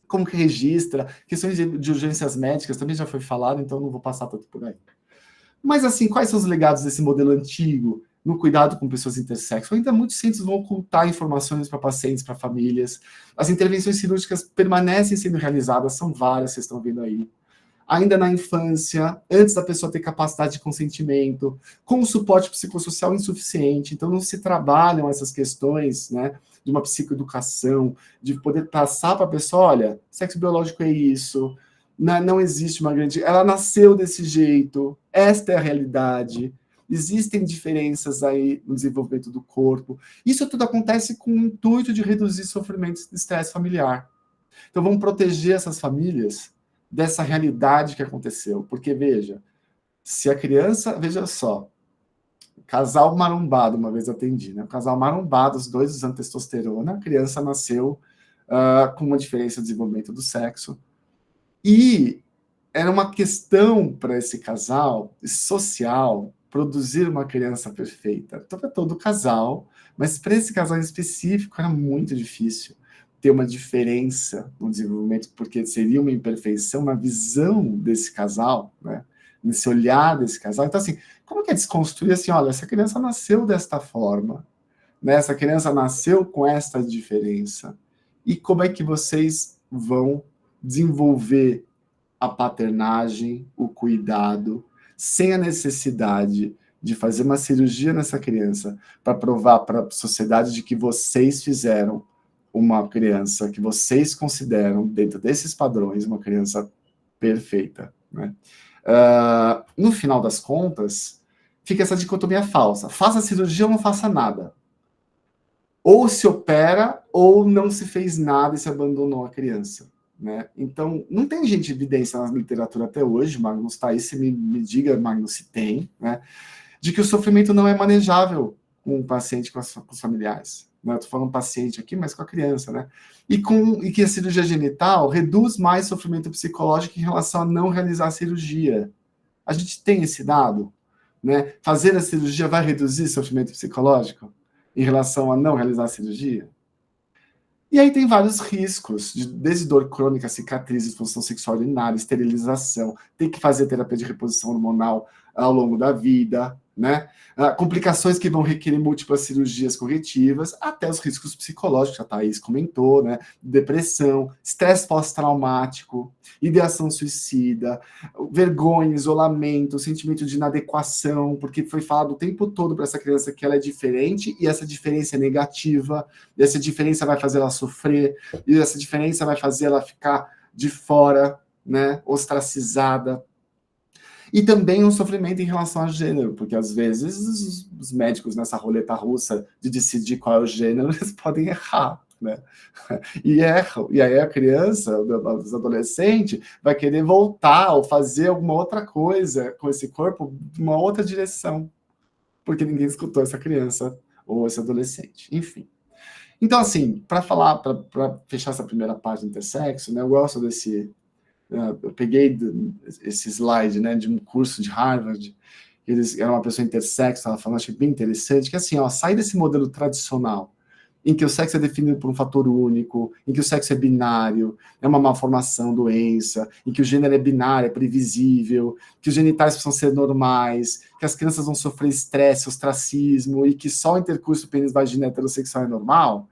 como que registra, questões de urgências médicas também já foi falado, então não vou passar tanto por aí. Mas, assim, quais são os legados desse modelo antigo no cuidado com pessoas intersexo? Ainda muitos centros vão ocultar informações para pacientes, para famílias. As intervenções cirúrgicas permanecem sendo realizadas, são várias, vocês estão vendo aí. Ainda na infância, antes da pessoa ter capacidade de consentimento, com suporte psicossocial insuficiente, então não se trabalham essas questões, né, de uma psicoeducação, de poder passar para a pessoa, olha, sexo biológico é isso, não existe uma grande... Ela nasceu desse jeito, esta é a realidade, existem diferenças aí no desenvolvimento do corpo. Isso tudo acontece com o intuito de reduzir sofrimento e estresse familiar. Então vamos proteger essas famílias dessa realidade que aconteceu. Porque, veja, se a criança... Veja só, casal marombado, uma vez atendi, né? Casal marombado, os dois usando testosterona, a criança nasceu com uma diferença de desenvolvimento do sexo. E era uma questão para esse casal social produzir uma criança perfeita. Então, para todo casal, mas para esse casal em específico era muito difícil ter uma diferença no desenvolvimento, porque seria uma imperfeição na visão desse casal, né? Nesse olhar desse casal. Então, assim, como que é desconstruir assim, olha, essa criança nasceu desta forma, né? Essa criança nasceu com esta diferença. E como é que vocês vão desenvolver a paternagem, o cuidado, sem a necessidade de fazer uma cirurgia nessa criança para provar para a sociedade de que vocês fizeram uma criança que vocês consideram, dentro desses padrões, uma criança perfeita, né? No final das contas, fica essa dicotomia falsa. Faça cirurgia ou não faça nada. Ou se opera, ou não se fez nada e se abandonou a criança, né? Então, não tem gente evidência na literatura até hoje, Magnus está aí, se me diga, Magnus, se tem, né? De que o sofrimento não é manejável com o paciente, com os familiares. Estou falando paciente aqui, mas com a criança, né? E que a cirurgia genital reduz mais sofrimento psicológico em relação a não realizar a cirurgia. A gente tem esse dado, né? Fazer a cirurgia vai reduzir sofrimento psicológico em relação a não realizar a cirurgia? E aí tem vários riscos, desde dor crônica, cicatrizes, disfunção sexual urinária, esterilização, tem que fazer terapia de reposição hormonal ao longo da vida, né? Complicações que vão requerer múltiplas cirurgias corretivas, até os riscos psicológicos, a Thaís comentou, né? Depressão, estresse pós-traumático, ideação suicida, vergonha, isolamento, sentimento de inadequação, porque foi falado o tempo todo para essa criança que ela é diferente e essa diferença é negativa, e essa diferença vai fazer ela sofrer, e essa diferença vai fazer ela ficar de fora, né? Ostracizada. E também um sofrimento em relação ao gênero, porque às vezes os médicos nessa roleta russa de decidir qual é o gênero, eles podem errar, né? E erram. E aí a criança, os adolescentes, vai querer voltar ou fazer alguma outra coisa com esse corpo de uma outra direção, porque ninguém escutou essa criança ou esse adolescente. Enfim. Então, assim, para fechar essa primeira parte do intersexo, né, eu gosto desse... Eu peguei esse slide, né, de um curso de Harvard, eles eram uma pessoa intersexo, ela falando, achei bem interessante, que assim, ó, sai desse modelo tradicional, em que o sexo é definido por um fator único, em que o sexo é binário, é uma malformação, doença, em que o gênero é binário, é previsível, que os genitais precisam ser normais, que as crianças vão sofrer estresse, ostracismo, e que só o intercurso pênis-vagina heterossexual é normal,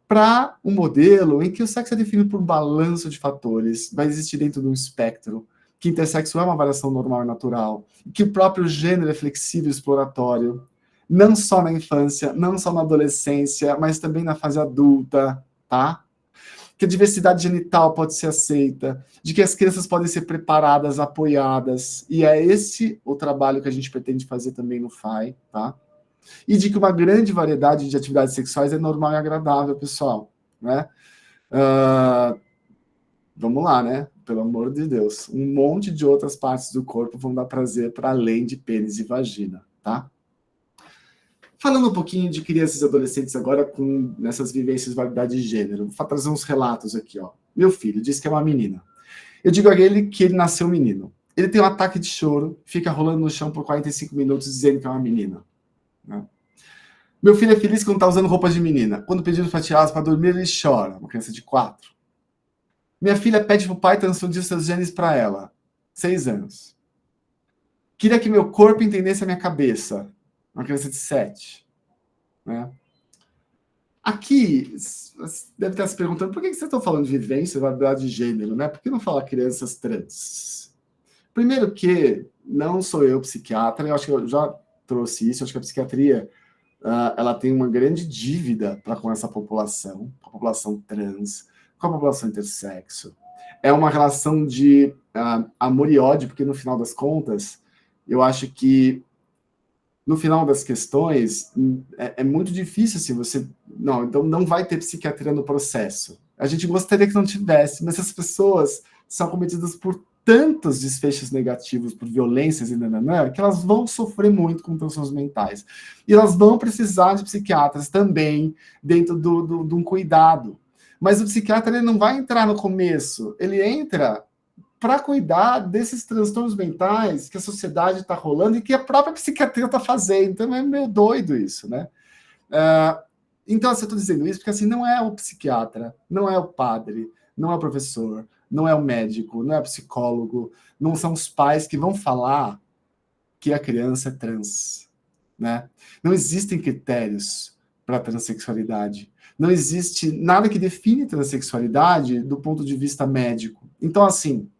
para um modelo em que o sexo é definido por um balanço de fatores, vai existir dentro de um espectro, que intersexo é uma variação normal e natural, que o próprio gênero é flexível e exploratório, não só na infância, não só na adolescência, mas também na fase adulta, tá? Que a diversidade genital pode ser aceita, de que as crianças podem ser preparadas, apoiadas, e é esse o trabalho que a gente pretende fazer também no FAI, tá? E de que uma grande variedade de atividades sexuais é normal e agradável, pessoal, né? Vamos lá, né? Pelo amor de Deus. Um monte de outras partes do corpo vão dar prazer para além de pênis e vagina, tá? Falando um pouquinho de crianças e adolescentes agora nessas vivências de variedade de gênero, vou trazer uns relatos aqui, ó. Meu filho diz que é uma menina. Eu digo a ele que ele nasceu menino. Ele tem um ataque de choro, fica rolando no chão por 45 minutos dizendo que é uma menina. Meu filho é feliz quando está usando roupas de menina. Quando pedimos para tirá-las para dormir, ele chora. Uma criança de 4. Minha filha pede pro pai transfundir seus genes para ela. 6 anos. Queria que meu corpo entendesse a minha cabeça. Uma criança de 7. Né? Aqui, deve estar se perguntando por que vocês estão falando de vivência, variedade de gênero, né? Por que não falar crianças trans? Primeiro que não sou eu psiquiatra, eu acho que eu já trouxe isso, eu acho que a psiquiatria ela tem uma grande dívida para com essa população, a população trans, com a população intersexo. É uma relação de amor e ódio, porque no final das contas, eu acho que no final das questões, é muito difícil assim, você... Não, então não vai ter psiquiatria no processo. A gente gostaria que não tivesse, mas essas pessoas são cometidas por tantos desfechos negativos, por violências e nananã, que elas vão sofrer muito com transtornos mentais. E elas vão precisar de psiquiatras também, dentro de um cuidado. Mas o psiquiatra ele não vai entrar no começo, ele entra para cuidar desses transtornos mentais que a sociedade está rolando e que a própria psiquiatria está fazendo. Então é meio doido isso, né? Então, assim, eu estou dizendo isso porque assim, não é o psiquiatra, não é o padre, não é o professor, não é o médico, não é o psicólogo, não são os pais que vão falar que a criança é trans, né? Não existem critérios para a transexualidade. Não existe nada que define transexualidade do ponto de vista médico. Então, assim,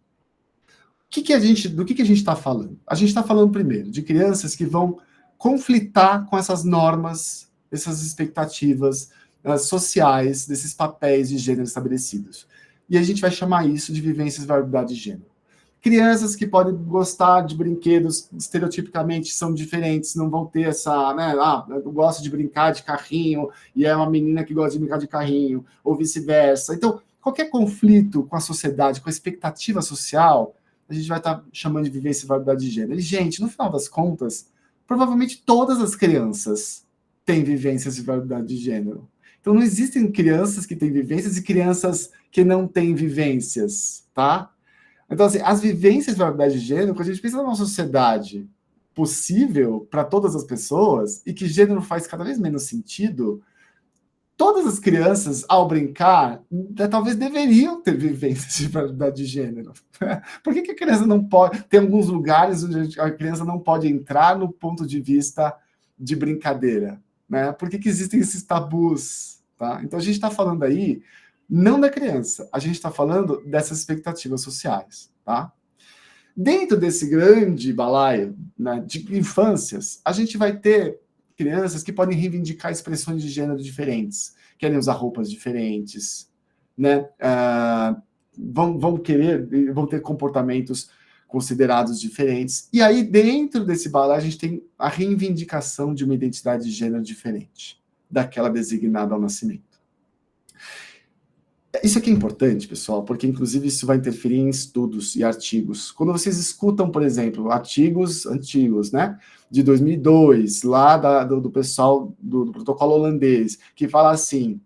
do que a gente está falando? A gente está falando, primeiro, de crianças que vão conflitar com essas normas, essas expectativas sociais, desses papéis de gênero estabelecidos. E a gente vai chamar isso de vivências de variedade de gênero. Crianças que podem gostar de brinquedos, estereotipicamente são diferentes, não vão ter essa, né, eu gosto de brincar de carrinho, e é uma menina que gosta de brincar de carrinho, ou vice-versa. Então, qualquer conflito com a sociedade, com a expectativa social, a gente vai estar chamando de vivência e variedade de gênero. E, gente, no final das contas, provavelmente todas as crianças têm vivências de variedade de gênero. Então, não existem crianças que têm vivências e crianças que não têm vivências, tá? Então, assim, as vivências de variedade de gênero, quando a gente pensa numa sociedade possível para todas as pessoas e que gênero faz cada vez menos sentido, todas as crianças, ao brincar, talvez deveriam ter vivências de variedade de gênero. Por que a criança não pode... Tem alguns lugares onde a criança não pode entrar no ponto de vista de brincadeira, né? Por que existem esses tabus? Tá? Então, a gente está falando aí não da criança, a gente está falando dessas expectativas sociais, tá? Dentro desse grande balaio, né, de infâncias, a gente vai ter crianças que podem reivindicar expressões de gênero diferentes, querem usar roupas diferentes, né? Vão ter comportamentos considerados diferentes. E aí, dentro desse balaio, a gente tem a reivindicação de uma identidade de gênero diferente daquela designada ao nascimento. Isso aqui é importante, pessoal, porque, inclusive, isso vai interferir em estudos e artigos. Quando vocês escutam, por exemplo, artigos antigos, né, de 2002, lá do pessoal do protocolo holandês, que fala assim,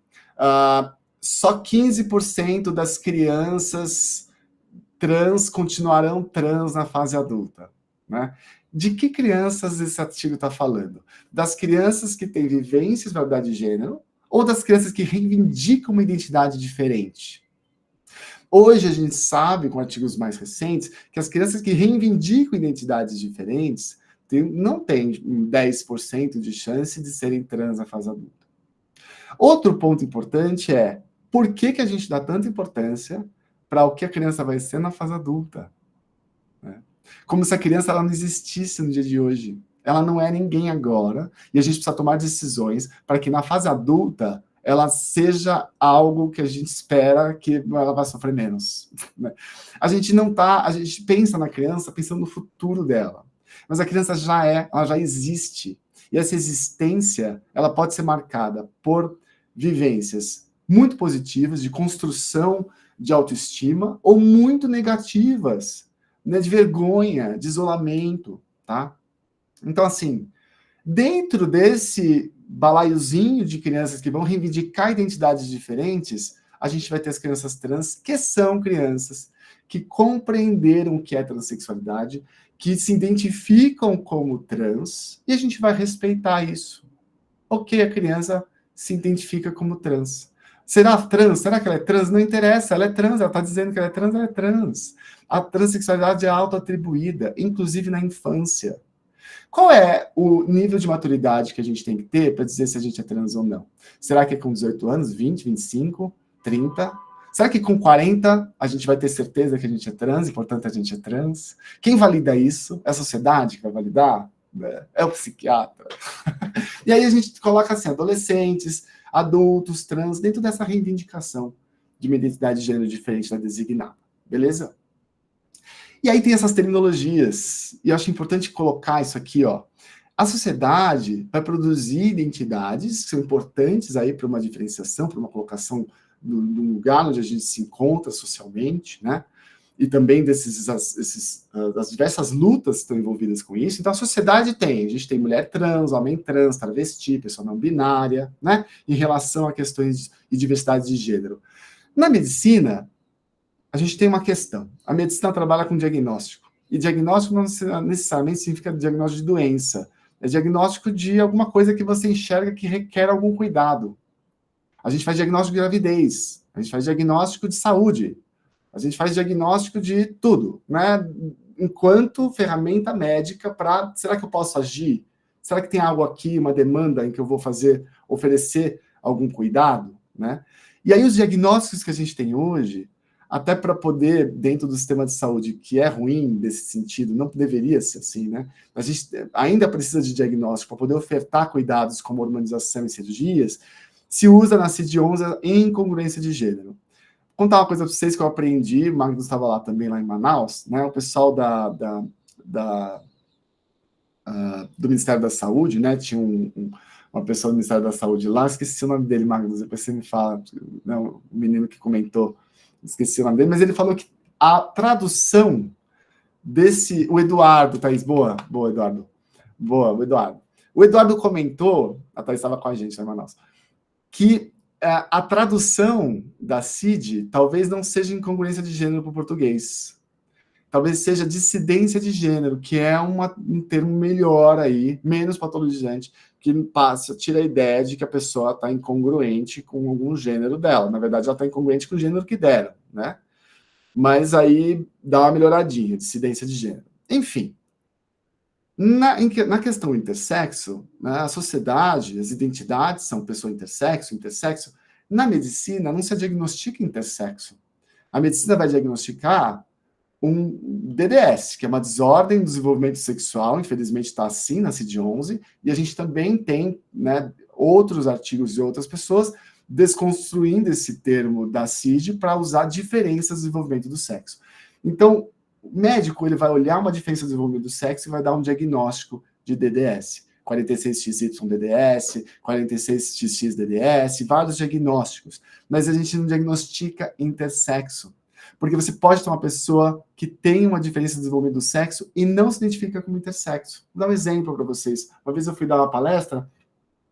só 15% das crianças trans continuarão trans na fase adulta, né? De que crianças esse artigo está falando? Das crianças que têm vivências de variedade de gênero, ou das crianças que reivindicam uma identidade diferente? Hoje a gente sabe, com artigos mais recentes, que as crianças que reivindicam identidades diferentes não têm 10% de chance de serem trans na fase adulta. Outro ponto importante é, por que a gente dá tanta importância para o que a criança vai ser na fase adulta? Né? Como se a criança ela não existisse no dia de hoje. Ela não é ninguém agora, e a gente precisa tomar decisões para que na fase adulta ela seja algo que a gente espera que ela vai sofrer menos. Né? A gente pensa na criança pensando no futuro dela, mas a criança ela já existe, e essa existência ela pode ser marcada por vivências muito positivas, de construção de autoestima, ou muito negativas, né, de vergonha, de isolamento, tá? Então, assim, dentro desse balaiozinho de crianças que vão reivindicar identidades diferentes, a gente vai ter as crianças trans, que são crianças que compreenderam o que é transexualidade, que se identificam como trans, e a gente vai respeitar isso. Ok, a criança se identifica como trans. Será trans? Será que ela é trans? Não interessa, ela é trans, ela está dizendo que ela é trans. A transexualidade é autoatribuída, inclusive na infância. Qual é o nível de maturidade que a gente tem que ter para dizer se a gente é trans ou não? Será que é com 18 anos, 20, 25, 30? Será que com 40 a gente vai ter certeza que a gente é trans e, portanto, a gente é trans? Quem valida isso? É a sociedade que vai validar? É o psiquiatra. E aí a gente coloca assim, adolescentes, adultos, trans, dentro dessa reivindicação de uma identidade de gênero diferente da designada. Beleza? E aí tem essas terminologias, e eu acho importante colocar isso aqui, ó. A sociedade vai produzir identidades que são importantes aí para uma diferenciação, para uma colocação do lugar onde a gente se encontra socialmente, né? E também das diversas lutas que estão envolvidas com isso. Então, a sociedade a gente tem mulher trans, homem trans, travesti, pessoa não binária, né? Em relação a questões de diversidade de gênero. Na medicina, a gente tem uma questão. A medicina trabalha com diagnóstico. E diagnóstico não necessariamente significa diagnóstico de doença. É diagnóstico de alguma coisa que você enxerga que requer algum cuidado. A gente faz diagnóstico de gravidez. A gente faz diagnóstico de saúde. A gente faz diagnóstico de tudo, né? Enquanto ferramenta médica para... Será que eu posso agir? Será que tem algo aqui, uma demanda em que eu vou oferecer algum cuidado, né? E aí os diagnósticos que a gente tem hoje, até para poder, dentro do sistema de saúde, que é ruim desse sentido, não deveria ser assim, né? A gente ainda precisa de diagnóstico para poder ofertar cuidados como hormonização e cirurgias, se usa na CID-11 em incongruência de gênero. Vou contar uma coisa para vocês que eu aprendi, o Magnus estava lá também, lá em Manaus, né? O pessoal do Ministério da Saúde, né? Tinha uma pessoa do Ministério da Saúde lá, esqueci o nome dele, Magnus, depois você me fala, né? O menino que comentou, esqueci o nome dele, mas ele falou que a tradução o Eduardo, Thaís, boa, Eduardo. Boa, o Eduardo. O Eduardo comentou, a Thaís estava com a gente lá em Manaus, que a tradução da CID talvez não seja incongruência de gênero para o português. Talvez seja dissidência de gênero, que é um termo melhor aí, menos patologizante, que tira a ideia de que a pessoa está incongruente com algum gênero dela. Na verdade, ela está incongruente com o gênero que deram, né? Mas aí dá uma melhoradinha, dissidência de gênero. Enfim, na questão intersexo, né, a sociedade, as identidades são pessoa intersexo. Na medicina, não se diagnostica intersexo. A medicina vai diagnosticar um DDS, que é uma desordem do desenvolvimento sexual, infelizmente está assim na CID-11, e a gente também tem, né, outros artigos de outras pessoas desconstruindo esse termo da CID para usar diferenças do desenvolvimento do sexo. Então, o médico ele vai olhar uma diferença do desenvolvimento do sexo e vai dar um diagnóstico de DDS. 46XY DDS, 46XX DDS, vários diagnósticos. Mas a gente não diagnostica intersexo. Porque você pode ter uma pessoa que tem uma diferença de desenvolvimento do sexo e não se identifica como intersexo. Vou dar um exemplo para vocês. Uma vez eu fui dar uma palestra,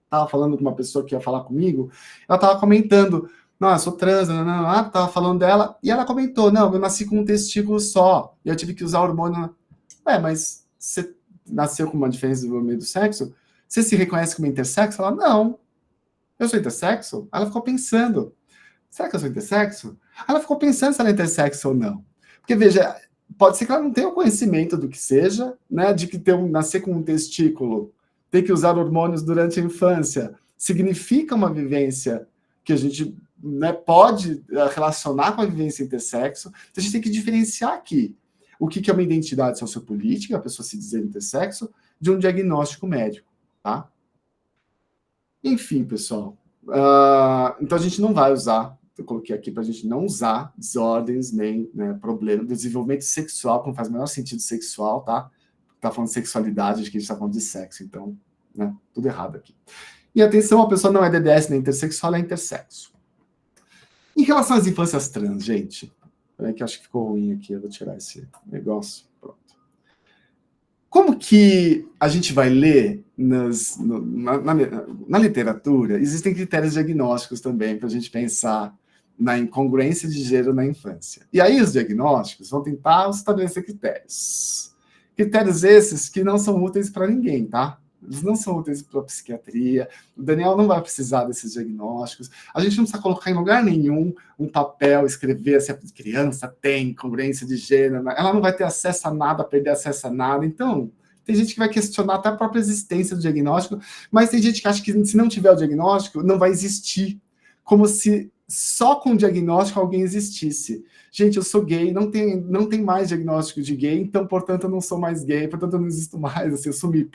estava falando com uma pessoa que ia falar comigo, ela estava comentando, não, eu sou trans, estava falando dela, e ela comentou, não, eu nasci com um testículo só, e eu tive que usar hormônio. Mas você nasceu com uma diferença de desenvolvimento do sexo? Você se reconhece como intersexo? Ela, não, eu sou intersexo? Ela ficou pensando, será que eu sou intersexo? Ela ficou pensando se ela é intersexo ou não. Porque, veja, pode ser que ela não tenha o conhecimento do que seja, né, de que nascer com um testículo, ter que usar hormônios durante a infância, significa uma vivência que a gente, né, pode relacionar com a vivência intersexo. Então, a gente tem que diferenciar aqui o que é uma identidade sociopolítica, a pessoa se dizer intersexo, de um diagnóstico médico, tá? Enfim, pessoal. Então, a gente não vai usar, eu coloquei aqui para a gente não usar desordens nem, né, problema do desenvolvimento sexual, que não faz o menor sentido sexual, tá? Tá falando de sexualidade, acho que a gente está falando de sexo, então, né, tudo errado aqui. E atenção, a pessoa não é DDS nem intersexual, ela é intersexo. Em relação às infâncias trans, gente, peraí que eu acho que ficou ruim aqui, eu vou tirar esse negócio, pronto. Como que a gente vai ler na literatura? Existem critérios diagnósticos também para a gente pensar na incongruência de gênero na infância. E aí os diagnósticos vão tentar estabelecer critérios. Critérios esses que não são úteis para ninguém, tá? Eles não são úteis para a psiquiatria. O Daniel não vai precisar desses diagnósticos. A gente não precisa colocar em lugar nenhum um papel, escrever se a criança tem incongruência de gênero. Ela não vai ter acesso a nada, perder acesso a nada. Então, tem gente que vai questionar até a própria existência do diagnóstico, mas tem gente que acha que se não tiver o diagnóstico, não vai existir. Como se só com o diagnóstico alguém existisse. Gente, eu sou gay, não tem mais diagnóstico de gay, então, portanto, eu não sou mais gay, portanto, eu não existo mais. Assim, eu sumi,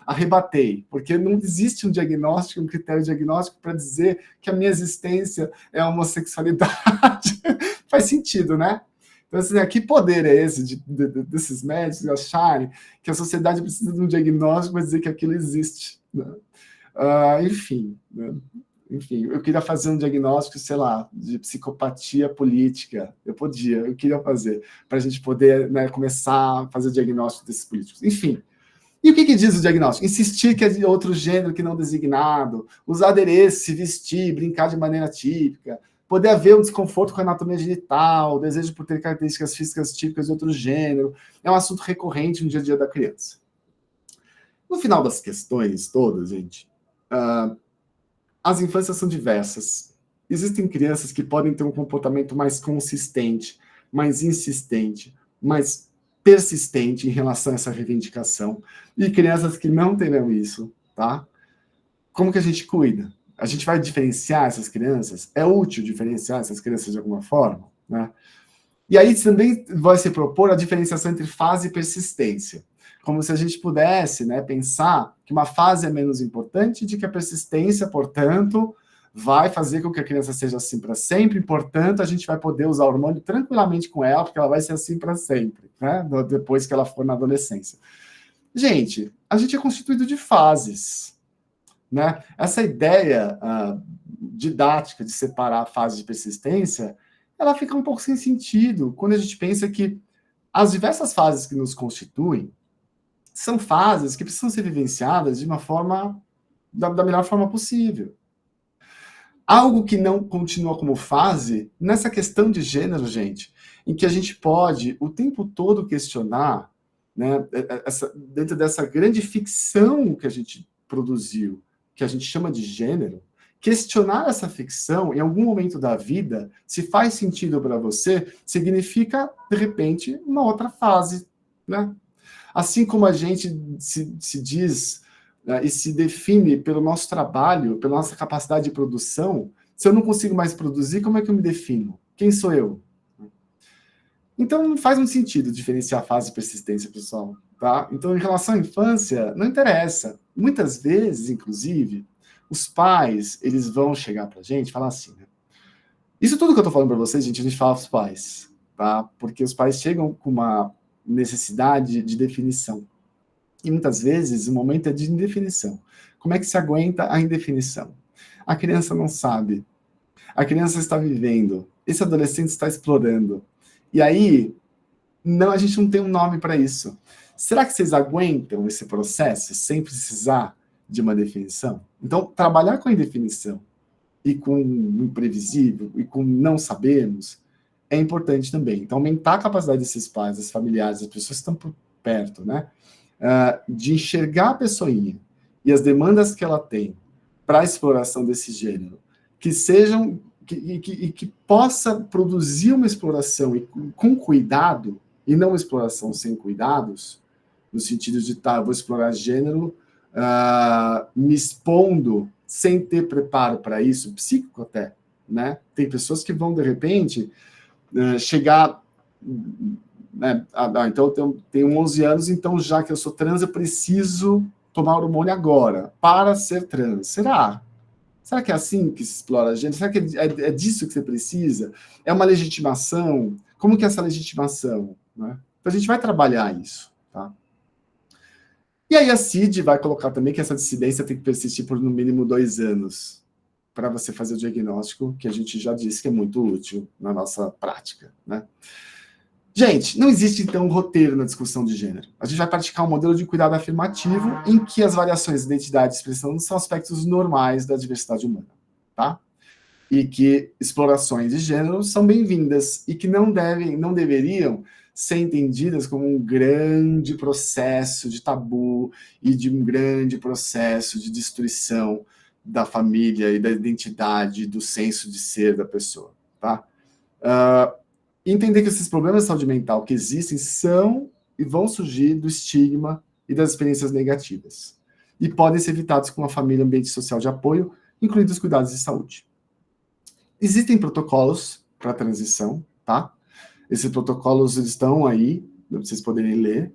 arrebatei, porque não existe um diagnóstico, um critério diagnóstico para dizer que a minha existência é a homossexualidade. Faz sentido, né? Então, assim, que poder é esse desses médicos acharem que a sociedade precisa de um diagnóstico para dizer que aquilo existe? Né? Enfim, né? Enfim, eu queria fazer um diagnóstico, sei lá, de psicopatia política. Eu queria fazer, para a gente poder, né, começar a fazer o diagnóstico desses políticos. Enfim. E o que diz o diagnóstico? Insistir que é de outro gênero que não designado, usar adereço, se vestir, brincar de maneira típica, poder haver um desconforto com a anatomia genital, o desejo por ter características físicas típicas de outro gênero, é um assunto recorrente no dia a dia da criança. No final das questões todas, gente, as infâncias são diversas. Existem crianças que podem ter um comportamento mais consistente, mais insistente, mais persistente em relação a essa reivindicação, e crianças que não terão isso, tá? Como que a gente cuida? A gente vai diferenciar essas crianças? É útil diferenciar essas crianças de alguma forma, né? E aí também vai se propor a diferenciação entre fase e persistência, como se a gente pudesse, né, pensar que uma fase é menos importante, de que a persistência, portanto, vai fazer com que a criança seja assim para sempre, portanto, a gente vai poder usar hormônio tranquilamente com ela, porque ela vai ser assim para sempre, né, depois que ela for na adolescência. Gente, a gente é constituído de fases, né? Essa ideia didática de separar a fase de persistência, ela fica um pouco sem sentido quando a gente pensa que as diversas fases que nos constituem são fases que precisam ser vivenciadas de uma forma, da melhor forma possível. Algo que não continua como fase, nessa questão de gênero, gente, em que a gente pode o tempo todo questionar, né, dentro dessa grande ficção que a gente produziu, que a gente chama de gênero, questionar essa ficção em algum momento da vida, se faz sentido para você, significa, de repente, uma outra fase, né? Assim como a gente se diz e se define pelo nosso trabalho, pela nossa capacidade de produção, se eu não consigo mais produzir, como é que eu me defino? Quem sou eu? Então, não faz muito sentido diferenciar fase e persistência, pessoal. Tá? Então, em relação à infância, não interessa. Muitas vezes, inclusive, os pais, eles vão chegar para a gente e falar assim, né? Isso tudo que eu estou falando para vocês, gente, a gente fala para os pais, tá? Porque os pais chegam com uma necessidade de definição. E muitas vezes o momento é de indefinição. Como é que se aguenta a indefinição? A criança não sabe. A criança está vivendo. Esse adolescente está explorando. E aí, a gente não tem um nome para isso. Será que vocês aguentam esse processo sem precisar de uma definição? Então, trabalhar com a indefinição e com o imprevisível e com não sabermos é importante também. Então, aumentar a capacidade desses pais, dos familiares, das pessoas que estão por perto, né? De enxergar a pessoinha e as demandas que ela tem para a exploração desse gênero, que sejam, que possa produzir uma exploração com cuidado, e não uma exploração sem cuidados, no sentido de, vou explorar gênero, me expondo sem ter preparo para isso, psíquico até, né? Tem pessoas que vão, de repente, chegar... Né? Então eu tenho 11 anos, então já que eu sou trans, eu preciso tomar hormônio agora, para ser trans. Será? Será que é assim que se explora a gente? Será que é disso que você precisa? É uma legitimação? Como que é essa legitimação? Né? Então a gente vai trabalhar isso. Tá? E aí a CID vai colocar também que essa dissidência tem que persistir por no mínimo 2 anos para você fazer o diagnóstico, que a gente já disse que é muito útil na nossa prática. Né? Gente, não existe, então, um roteiro na discussão de gênero. A gente vai praticar um modelo de cuidado afirmativo em que as variações de identidade e expressão são aspectos normais da diversidade humana, tá? E que explorações de gênero são bem-vindas e que não deveriam ser entendidas como um grande processo de tabu e de um grande processo de destruição da família e da identidade, do senso de ser da pessoa, tá? Entender que esses problemas de saúde mental que existem são e vão surgir do estigma e das experiências negativas. E podem ser evitados com uma família, ambiente social de apoio, incluindo os cuidados de saúde. Existem protocolos para a transição, tá? Esses protocolos estão aí, para vocês poderem ler.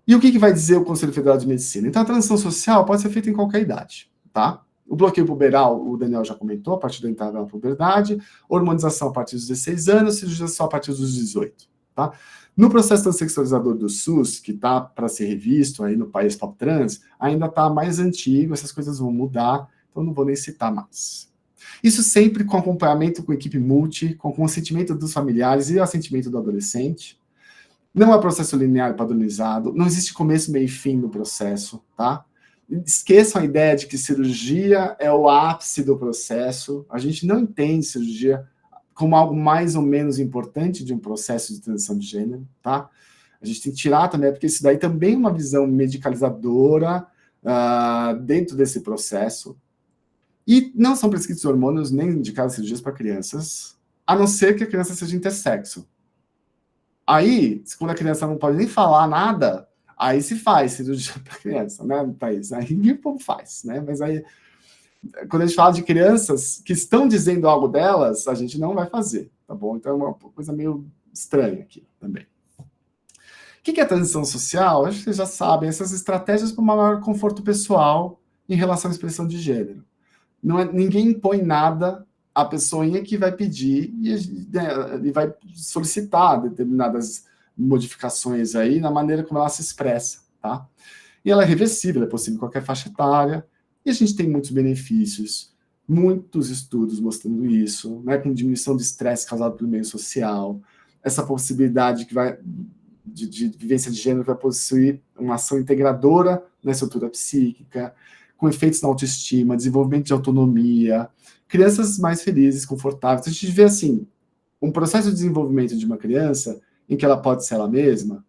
E o que vai dizer o Conselho Federal de Medicina? Então, a transição social pode ser feita em qualquer idade, tá? O bloqueio puberal, o Daniel já comentou, a partir da entrada na puberdade, hormonização a partir dos 16 anos, cirurgia só a partir dos 18, tá? No processo transexualizador do SUS, que está para ser revisto aí no país Pop Trans, ainda está mais antigo, essas coisas vão mudar, então não vou nem citar mais. Isso sempre com acompanhamento com equipe multi, com consentimento dos familiares e o assentimento do adolescente. Não é processo linear e padronizado, não existe começo, meio e fim do processo, tá? Esqueçam a ideia de que cirurgia é o ápice do processo. A gente não entende cirurgia como algo mais ou menos importante de um processo de transição de gênero, tá? A gente tem que tirar também, porque isso daí também é uma visão medicalizadora dentro desse processo. E não são prescritos hormônios nem indicadas cirurgias para crianças, a não ser que a criança seja intersexo. Aí, quando a criança não pode nem falar nada, aí se faz cirurgia para criança, né, Thaís? Aí o povo faz, né? Mas aí, quando a gente fala de crianças que estão dizendo algo delas, a gente não vai fazer, tá bom? Então é uma coisa meio estranha aqui também. O que é a transição social? Acho que vocês já sabem, essas estratégias para um maior conforto pessoal em relação à expressão de gênero. Ninguém impõe nada à pessoinha que vai pedir e vai solicitar determinadas modificações aí na maneira como ela se expressa, tá? E ela é reversível, é possível em qualquer faixa etária, e a gente tem muitos benefícios, muitos estudos mostrando isso, né, com diminuição de estresse causado pelo meio social, essa possibilidade de vivência de gênero vai possuir uma ação integradora na estrutura psíquica, com efeitos na autoestima, desenvolvimento de autonomia, crianças mais felizes, confortáveis. A gente vê, assim, um processo de desenvolvimento de uma criança em que ela pode ser ela mesma,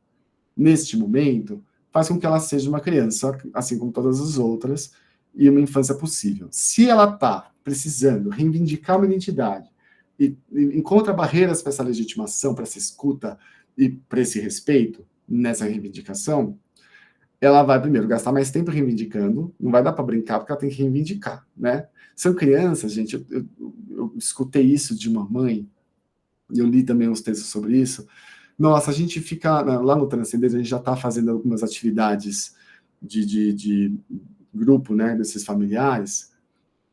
neste momento, faz com que ela seja uma criança, assim como todas as outras, e uma infância possível. Se ela está precisando reivindicar uma identidade e encontra barreiras para essa legitimação, para essa escuta e para esse respeito nessa reivindicação, ela vai, primeiro, gastar mais tempo reivindicando, não vai dar para brincar, porque ela tem que reivindicar, né? São crianças, gente, eu escutei isso de uma mãe, e eu li também uns textos sobre isso. Nossa, a gente fica, lá no Transcendente, a gente já está fazendo algumas atividades de grupo, né, desses familiares,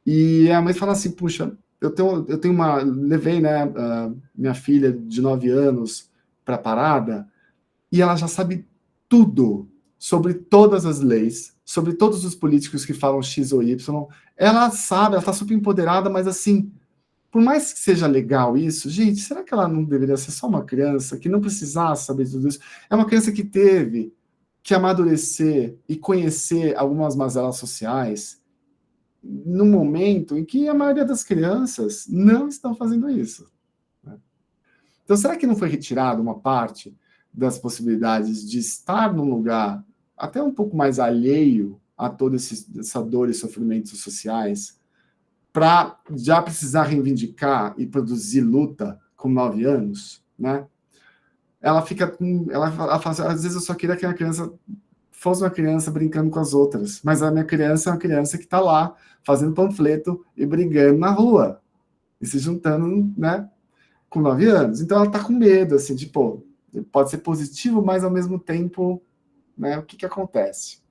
e a mãe fala assim, puxa, levei, né, minha filha de 9 anos para a parada, e ela já sabe tudo sobre todas as leis, sobre todos os políticos que falam X ou Y. Ela sabe, ela está super empoderada, mas assim, por mais que seja legal isso, gente, será que ela não deveria ser só uma criança que não precisasse saber tudo isso? É uma criança que teve que amadurecer e conhecer algumas mazelas sociais no momento em que a maioria das crianças não estão fazendo isso, né? Então, será que não foi retirada uma parte das possibilidades de estar num lugar até um pouco mais alheio a toda essa dor e sofrimentos sociais, para já precisar reivindicar e produzir luta com 9 anos, né? Ela fica com... Ela fala assim, às vezes eu só queria que a criança fosse uma criança brincando com as outras, mas a minha criança é uma criança que está lá, fazendo panfleto e brigando na rua, e se juntando, né, com 9 anos. Então ela está com medo, assim, de, pô, pode ser positivo, mas ao mesmo tempo, né, o que acontece?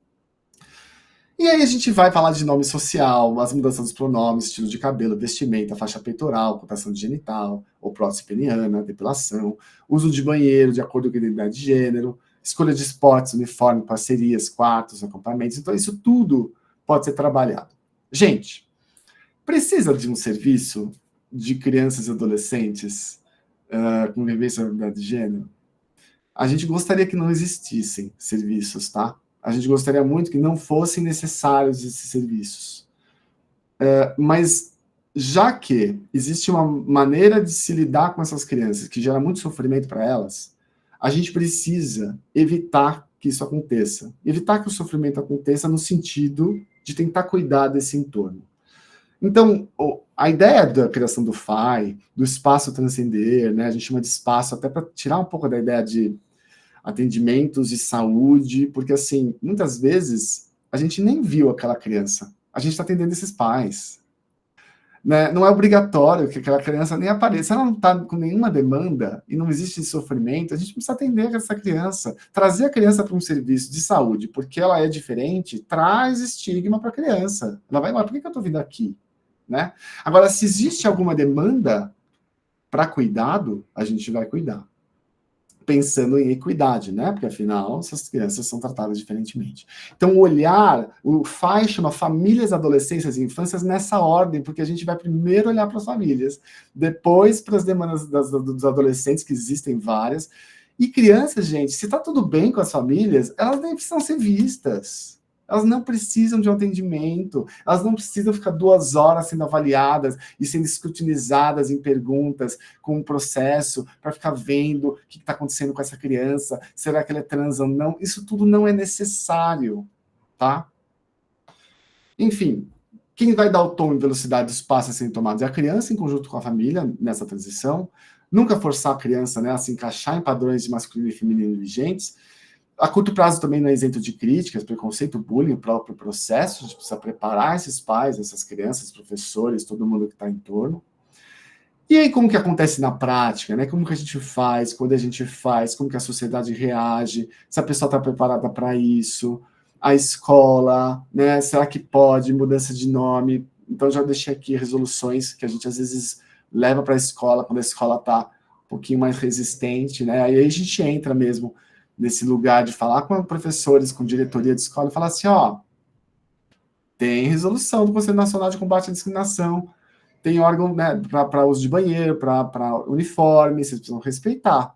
E aí a gente vai falar de nome social, as mudanças dos pronomes, estilo de cabelo, vestimenta, faixa peitoral, cotação de genital, ou prótese peniana, depilação, uso de banheiro de acordo com a identidade de gênero, escolha de esportes, uniforme, parcerias, quartos, acampamentos. Então isso tudo pode ser trabalhado. Gente, precisa de um serviço de crianças e adolescentes com vivência da identidade de gênero? A gente gostaria que não existissem serviços, tá? A gente gostaria muito que não fossem necessários esses serviços. Mas, já que existe uma maneira de se lidar com essas crianças que gera muito sofrimento para elas, a gente precisa evitar que isso aconteça. Evitar que o sofrimento aconteça no sentido de tentar cuidar desse entorno. Então, a ideia da criação do FAI, do espaço transcender, né, a gente chama de espaço até para tirar um pouco da ideia de atendimentos de saúde, porque, assim, muitas vezes a gente nem viu aquela criança, a gente está atendendo esses pais. Né? Não é obrigatório que aquela criança nem apareça. Se ela não está com nenhuma demanda e não existe sofrimento, a gente precisa atender essa criança. Trazer a criança para um serviço de saúde, porque ela é diferente, traz estigma para a criança. Ela vai, mas por que eu estou vindo aqui? Né? Agora, se existe alguma demanda para cuidado, a gente vai cuidar. Pensando em equidade, né? Porque, afinal, essas crianças são tratadas diferentemente. Então, o FAI chama Famílias, Adolescências e Infâncias nessa ordem, porque a gente vai primeiro olhar para as famílias, depois para as demandas dos adolescentes, que existem várias, e crianças, gente, se está tudo bem com as famílias, elas nem precisam ser vistas. Elas não precisam de um atendimento, elas não precisam ficar 2 horas sendo avaliadas e sendo escrutinizadas em perguntas com um processo para ficar vendo o que está acontecendo com essa criança, será que ela é trans ou não? Isso tudo não é necessário, tá? Enfim, quem vai dar o tom e velocidade dos passos a serem tomados é a criança em conjunto com a família nessa transição, nunca forçar a criança, né, a se encaixar em padrões de masculino e feminino vigentes. A curto prazo também não é isento de críticas, preconceito, bullying, o próprio processo. A gente precisa preparar esses pais, essas crianças, professores, todo mundo que está em torno. E aí, como que acontece na prática, né? Como que a gente faz, quando a gente faz, como que a sociedade reage, se a pessoa está preparada para isso, a escola, né? Será que pode, mudança de nome? Então, já deixei aqui resoluções que a gente, às vezes, leva para a escola, quando a escola está um pouquinho mais resistente, né? Aí a gente entra mesmo nesse lugar de falar com professores, com diretoria de escola, e falar assim, ó, tem resolução do Conselho Nacional de Combate à Discriminação, tem órgão, né, para uso de banheiro, para uniforme, vocês precisam respeitar.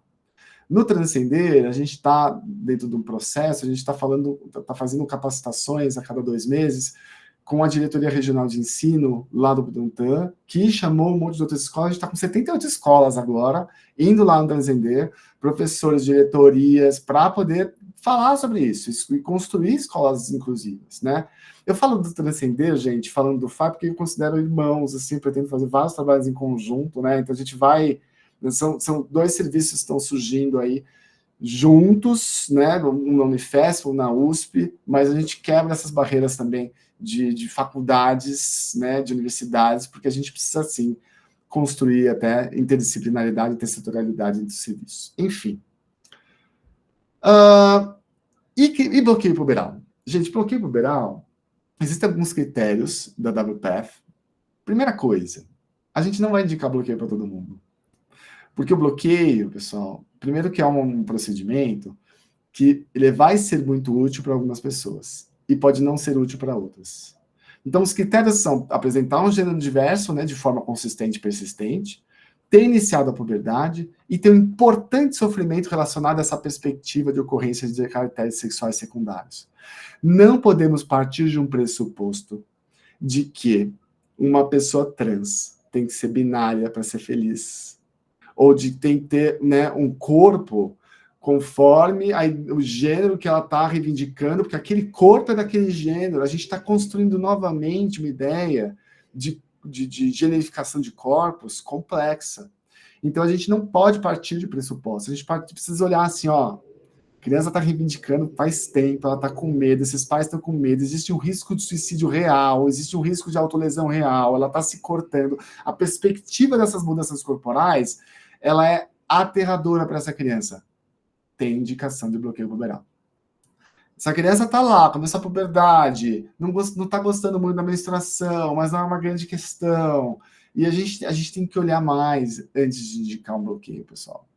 No Transcender, a gente está dentro de um processo, a gente está fazendo capacitações a cada 2 meses com a Diretoria Regional de Ensino, lá do Butantan, que chamou um monte de outras escolas. A gente está com 78 escolas agora, indo lá no Transcender, professores, diretorias, para poder falar sobre isso e construir escolas inclusivas, né? Eu falo do Transcender, gente, falando do FAI, porque eu considero irmãos, assim, pretendo fazer vários trabalhos em conjunto, né? Então a gente vai... São 2 serviços que estão surgindo aí juntos, né? Um na Unifesp, um na USP, mas a gente quebra essas barreiras também de faculdades, né, de universidades, porque a gente precisa, sim, construir até interdisciplinaridade e intersetorialidade dos serviços. Enfim. E bloqueio puberal? Gente, bloqueio puberal, existem alguns critérios da WPF. Primeira coisa, a gente não vai indicar bloqueio para todo mundo. Porque o bloqueio, pessoal, primeiro que é um procedimento que ele vai ser muito útil para algumas pessoas e pode não ser útil para outras. Então, os critérios são apresentar um gênero diverso, né, de forma consistente e persistente, ter iniciado a puberdade e ter um importante sofrimento relacionado a essa perspectiva de ocorrência de caracteres sexuais secundários. Não podemos partir de um pressuposto de que uma pessoa trans tem que ser binária para ser feliz, ou de tem que ter, né, um corpo conforme o gênero que ela está reivindicando, porque aquele corpo é daquele gênero. A gente está construindo novamente uma ideia de generificação de corpos complexa. Então, a gente não pode partir de pressupostos. A gente precisa olhar assim, ó, a criança está reivindicando faz tempo, ela está com medo, esses pais estão com medo, existe um risco de suicídio real, existe um risco de autolesão real, ela está se cortando. A perspectiva dessas mudanças corporais, ela é aterradora para essa criança. Tem indicação de bloqueio puberal. Essa criança está lá, começa a puberdade, não está gostando muito da menstruação, mas não é uma grande questão. E a gente tem que olhar mais antes de indicar um bloqueio, pessoal.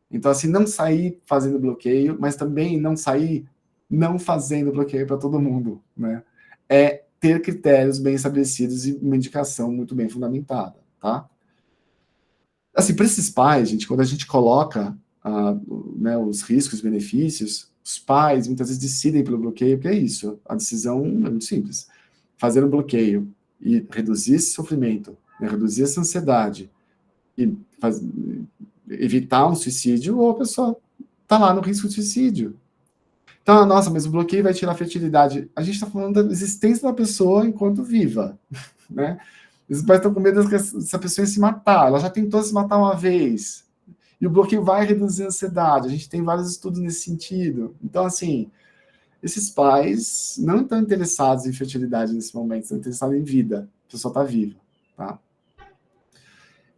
Então, assim, não sair fazendo bloqueio, mas também não sair não fazendo bloqueio para todo mundo, né? É ter critérios bem estabelecidos e uma indicação muito bem fundamentada, tá? Assim, para esses pais, gente, quando a gente coloca né, os riscos e benefícios, os pais muitas vezes decidem pelo bloqueio, porque é isso, a decisão é muito simples. Fazer um bloqueio e reduzir esse sofrimento, né, reduzir essa ansiedade e evitar um suicídio, ou a pessoa está lá no risco de suicídio. Então, nossa, mas o bloqueio vai tirar a fertilidade. A gente está falando da existência da pessoa enquanto viva, né? Os pais estão com medo dessa pessoa se matar. Ela já tentou se matar uma vez. E o bloqueio vai reduzir a ansiedade. A gente tem vários estudos nesse sentido. Então, assim, esses pais não estão interessados em fertilidade nesse momento, estão interessados em vida. A pessoa está viva, tá?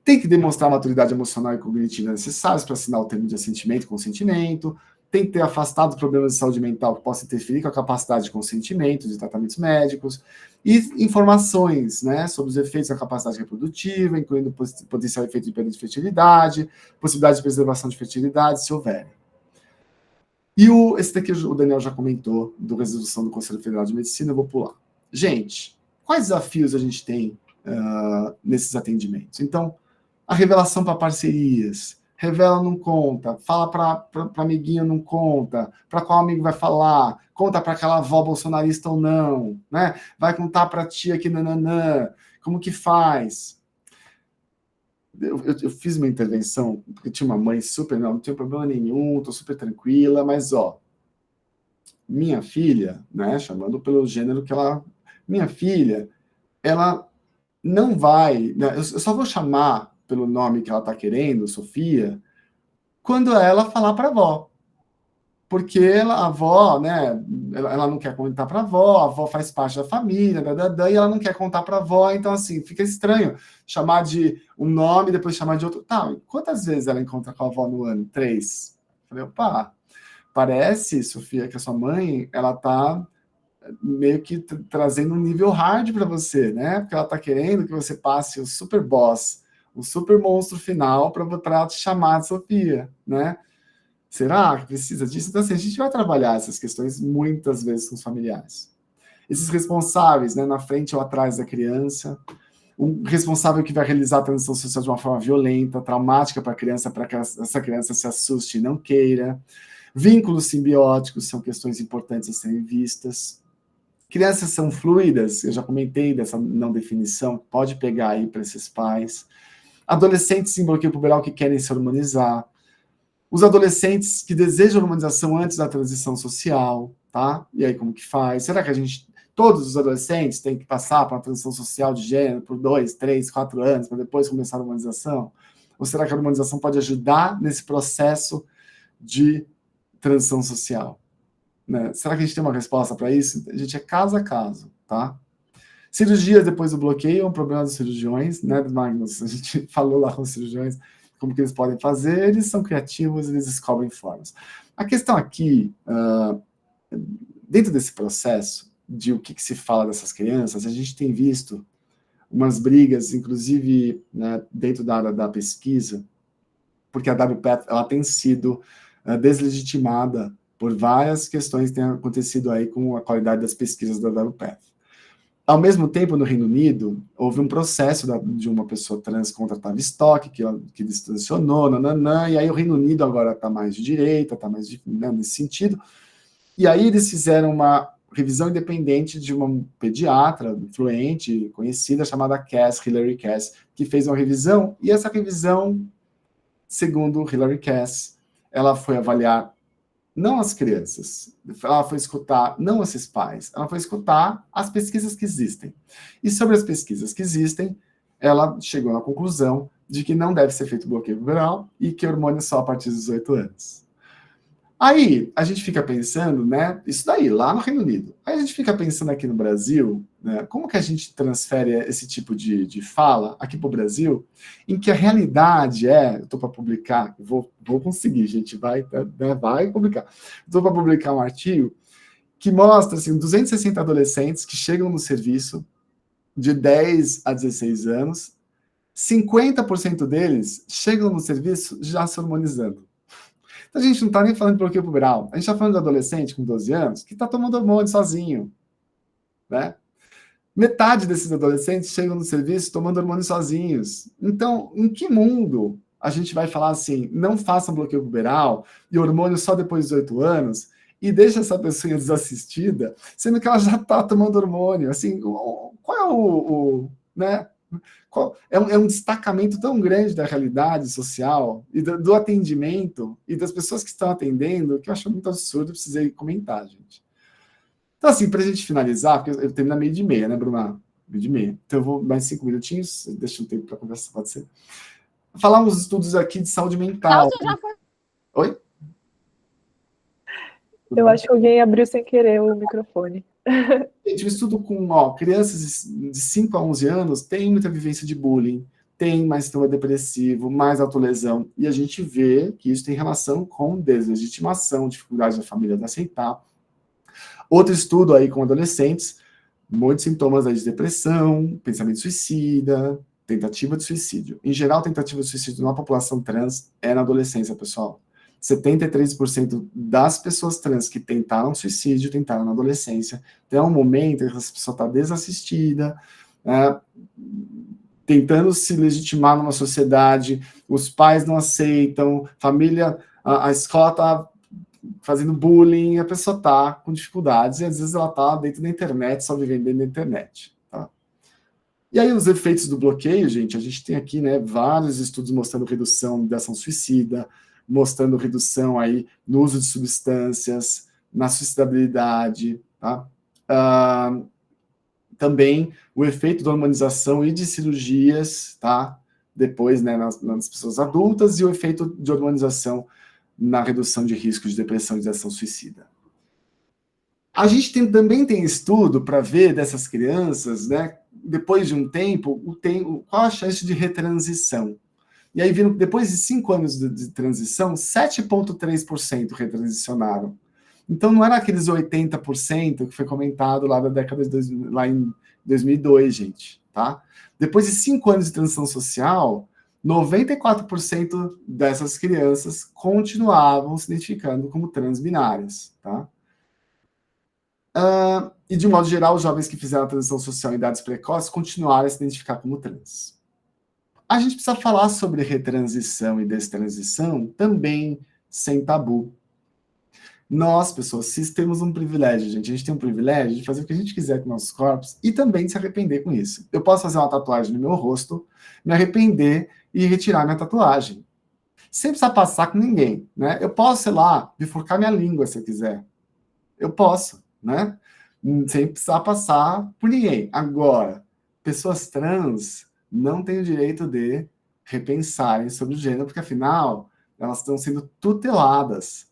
Tem que demonstrar maturidade emocional e cognitiva necessárias para assinar o termo de assentimento e consentimento. Tem que ter afastado problemas de saúde mental que possam interferir com a capacidade de consentimento, de tratamentos médicos, e informações, né, sobre os efeitos da capacidade reprodutiva, incluindo potencial efeito de perda de fertilidade, possibilidade de preservação de fertilidade, se houverem. E esse daqui o Daniel já comentou, do resolução do Conselho Federal de Medicina, eu vou pular. Gente, quais desafios a gente tem nesses atendimentos? Então, a revelação para parcerias. Revela, não conta. Fala para amiguinho, não conta. Para qual amigo vai falar? Conta para aquela avó bolsonarista ou não, né? Vai contar para a tia que nananã. Como que faz? Eu fiz uma intervenção, porque tinha uma mãe super, não tinha problema nenhum, tô super tranquila, mas, minha filha, né, chamando pelo gênero que ela... Minha filha, ela não vai... Né, eu só vou chamar pelo nome que ela está querendo, Sofia, quando ela falar para a avó. Porque a avó, né, ela não quer contar para a avó faz parte da família, e ela não quer contar para a avó, então, assim, fica estranho chamar de um nome, depois chamar de outro. Tá, quantas vezes ela encontra com a avó no ano? 3. Falei, opa, parece, Sofia, que a sua mãe, ela tá meio que trazendo um nível hard para você, né? Porque ela tá querendo que você passe o super boss, o super monstro final para ela te chamar de Sofia, né? Será que precisa disso? Então, assim, a gente vai trabalhar essas questões muitas vezes com os familiares. Esses responsáveis, né, na frente ou atrás da criança, um responsável que vai realizar a transição social de uma forma violenta, traumática para a criança, para que essa criança se assuste e não queira. Vínculos simbióticos são questões importantes a serem vistas. Crianças são fluidas, eu já comentei dessa não definição, pode pegar aí para esses pais. Adolescentes em bloqueio puberal que querem se hormonizar. Os adolescentes que desejam hormonização antes da transição social, tá? E aí, como que faz? Será que todos os adolescentes têm que passar por uma transição social de gênero por 2, 3, 4 anos, para depois começar a hormonização? Ou será que a hormonização pode ajudar nesse processo de transição social? Né? Será que a gente tem uma resposta para isso? A gente é caso a caso, tá? Cirurgias depois do bloqueio é um problema dos cirurgiões, né, Magnus? A gente falou lá com os cirurgiões como que eles podem fazer, eles são criativos, eles descobrem formas. A questão aqui, dentro desse processo de o que se fala dessas crianças, a gente tem visto umas brigas, inclusive, né, dentro da área da pesquisa, porque a WPATH ela tem sido deslegitimada por várias questões que têm acontecido aí com a qualidade das pesquisas da WPATH. Ao mesmo tempo, no Reino Unido, houve um processo de uma pessoa trans contra a Tavistock, que distanciou, e aí o Reino Unido agora está mais de direita, está mais nesse sentido, e aí eles fizeram uma revisão independente de uma pediatra influente, conhecida, chamada Hilary Cass, que fez uma revisão, e essa revisão, segundo Hilary Cass, ela foi avaliar não as crianças, ela foi escutar não esses pais, ela foi escutar as pesquisas que existem. E sobre as pesquisas que existem, ela chegou na conclusão de que não deve ser feito bloqueio puberal e que hormônio só a partir dos 18 anos. Aí, a gente fica pensando, né, isso daí, lá no Reino Unido. Aí a gente fica pensando aqui no Brasil, né, como que a gente transfere esse tipo de fala aqui para o Brasil, em que a realidade eu estou para publicar, vou conseguir, gente, vai publicar. Estou para publicar um artigo que mostra, assim, 260 adolescentes que chegam no serviço de 10 a 16 anos, 50% deles chegam no serviço já se hormonizando. Então, a gente não está nem falando de bloqueio puberal. A gente está falando de adolescente com 12 anos que está tomando hormônio sozinho. Né? Metade desses adolescentes chegam no serviço tomando hormônio sozinhos. Então, em que mundo a gente vai falar assim, não façam bloqueio puberal e hormônio só depois dos 18 anos e deixa essa pessoa desassistida, sendo que ela já está tomando hormônio? Assim, qual é né? É um destacamento tão grande da realidade social e do atendimento e das pessoas que estão atendendo que eu acho muito absurdo, precisei comentar, gente. Então, assim, para a gente finalizar, porque eu termino meio de meia, né, Bruna? Meio de meia. Então, eu vou mais 5 minutinhos, deixa um tempo para conversar, pode ser. Falar uns estudos aqui de saúde mental. Já foi. Oi? Eu acho que alguém abriu sem querer o microfone. Gente, o estudo com crianças de 5 a 11 anos tem muita vivência de bullying, tem mais sintoma depressivo, mais autolesão, e a gente vê que isso tem relação com deslegitimação, dificuldade da família de aceitar. Outro estudo aí com adolescentes, muitos sintomas aí de depressão, pensamento suicida, tentativa de suicídio. Em geral, tentativa de suicídio na população trans é na adolescência, pessoal. 73% das pessoas trans que tentaram suicídio tentaram na adolescência. Então, é um momento em que essa pessoa está desassistida, tentando se legitimar numa sociedade, os pais não aceitam, a escola está fazendo bullying, a pessoa está com dificuldades, e às vezes ela está dentro da internet, só vivendo dentro da internet. Tá? E aí os efeitos do bloqueio, gente, a gente tem aqui, né, vários estudos mostrando redução da ação suicida, mostrando redução aí no uso de substâncias, na suicidabilidade, tá? Também o efeito da hormonização e de cirurgias, tá? Depois, né, nas pessoas adultas, e o efeito de hormonização na redução de risco de depressão e de ação suicida. A gente também tem estudo para ver dessas crianças, né, depois de um tempo, qual a chance de retransição. E aí viram que depois de 5 anos de transição, 7,3% retransicionaram. Então não era aqueles 80% que foi comentado lá da década de lá em 2002, gente, tá? Depois de 5 anos de transição social, 94% dessas crianças continuavam se identificando como transbinárias, tá? E de modo geral, os jovens que fizeram a transição social em idades precoces continuaram a se identificar como trans. A gente precisa falar sobre retransição e destransição também sem tabu. Nós, pessoas cis, temos um privilégio, gente. A gente tem um privilégio de fazer o que a gente quiser com nossos corpos e também de se arrepender com isso. Eu posso fazer uma tatuagem no meu rosto, me arrepender e retirar minha tatuagem. Sem precisar passar com ninguém, né? Eu posso, sei lá, bifurcar minha língua se eu quiser. Eu posso, né? Sem precisar passar por ninguém. Agora, pessoas trans não têm o direito de repensarem sobre o gênero, porque, afinal, elas estão sendo tuteladas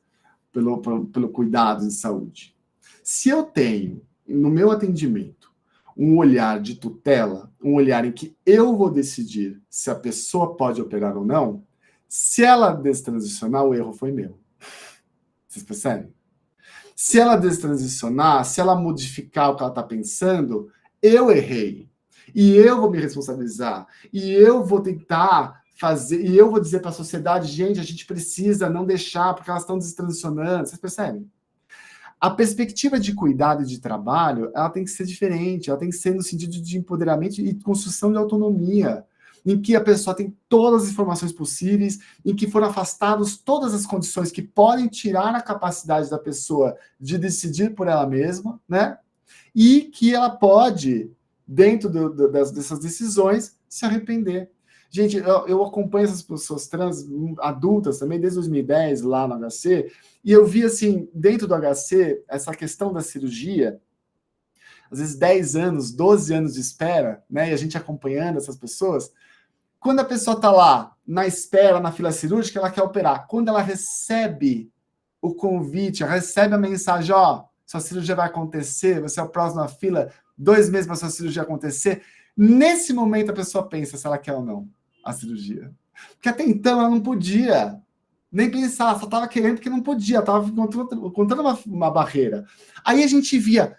pelo cuidado de saúde. Se eu tenho, no meu atendimento, um olhar de tutela, um olhar em que eu vou decidir se a pessoa pode operar ou não, se ela destransicionar, o erro foi meu. Vocês percebem? Se ela destransicionar, se ela modificar o que ela está pensando, eu errei. E eu vou me responsabilizar. E eu vou tentar fazer. E eu vou dizer para a sociedade, gente, a gente precisa não deixar, porque elas estão destransicionando. Vocês percebem? A perspectiva de cuidado e de trabalho, ela tem que ser diferente. Ela tem que ser no sentido de empoderamento e construção de autonomia, em que a pessoa tem todas as informações possíveis, em que foram afastadas todas as condições que podem tirar a capacidade da pessoa de decidir por ela mesma, né? E que ela pode, dentro dessas decisões, se arrepender. Gente, eu acompanho essas pessoas trans adultas também, desde 2010, lá no HC, e eu vi, assim, dentro do HC, essa questão da cirurgia, às vezes 10 anos, 12 anos de espera, né? E a gente acompanhando essas pessoas. Quando a pessoa está lá, na espera, na fila cirúrgica, ela quer operar. Quando ela recebe o convite, ela recebe a mensagem, ó, sua cirurgia vai acontecer, você é o próximo na fila, 2 meses para sua cirurgia acontecer, nesse momento a pessoa pensa se ela quer ou não a cirurgia. Porque até então ela não podia nem pensar, só estava querendo porque não podia, estava encontrando uma barreira. Aí a gente via,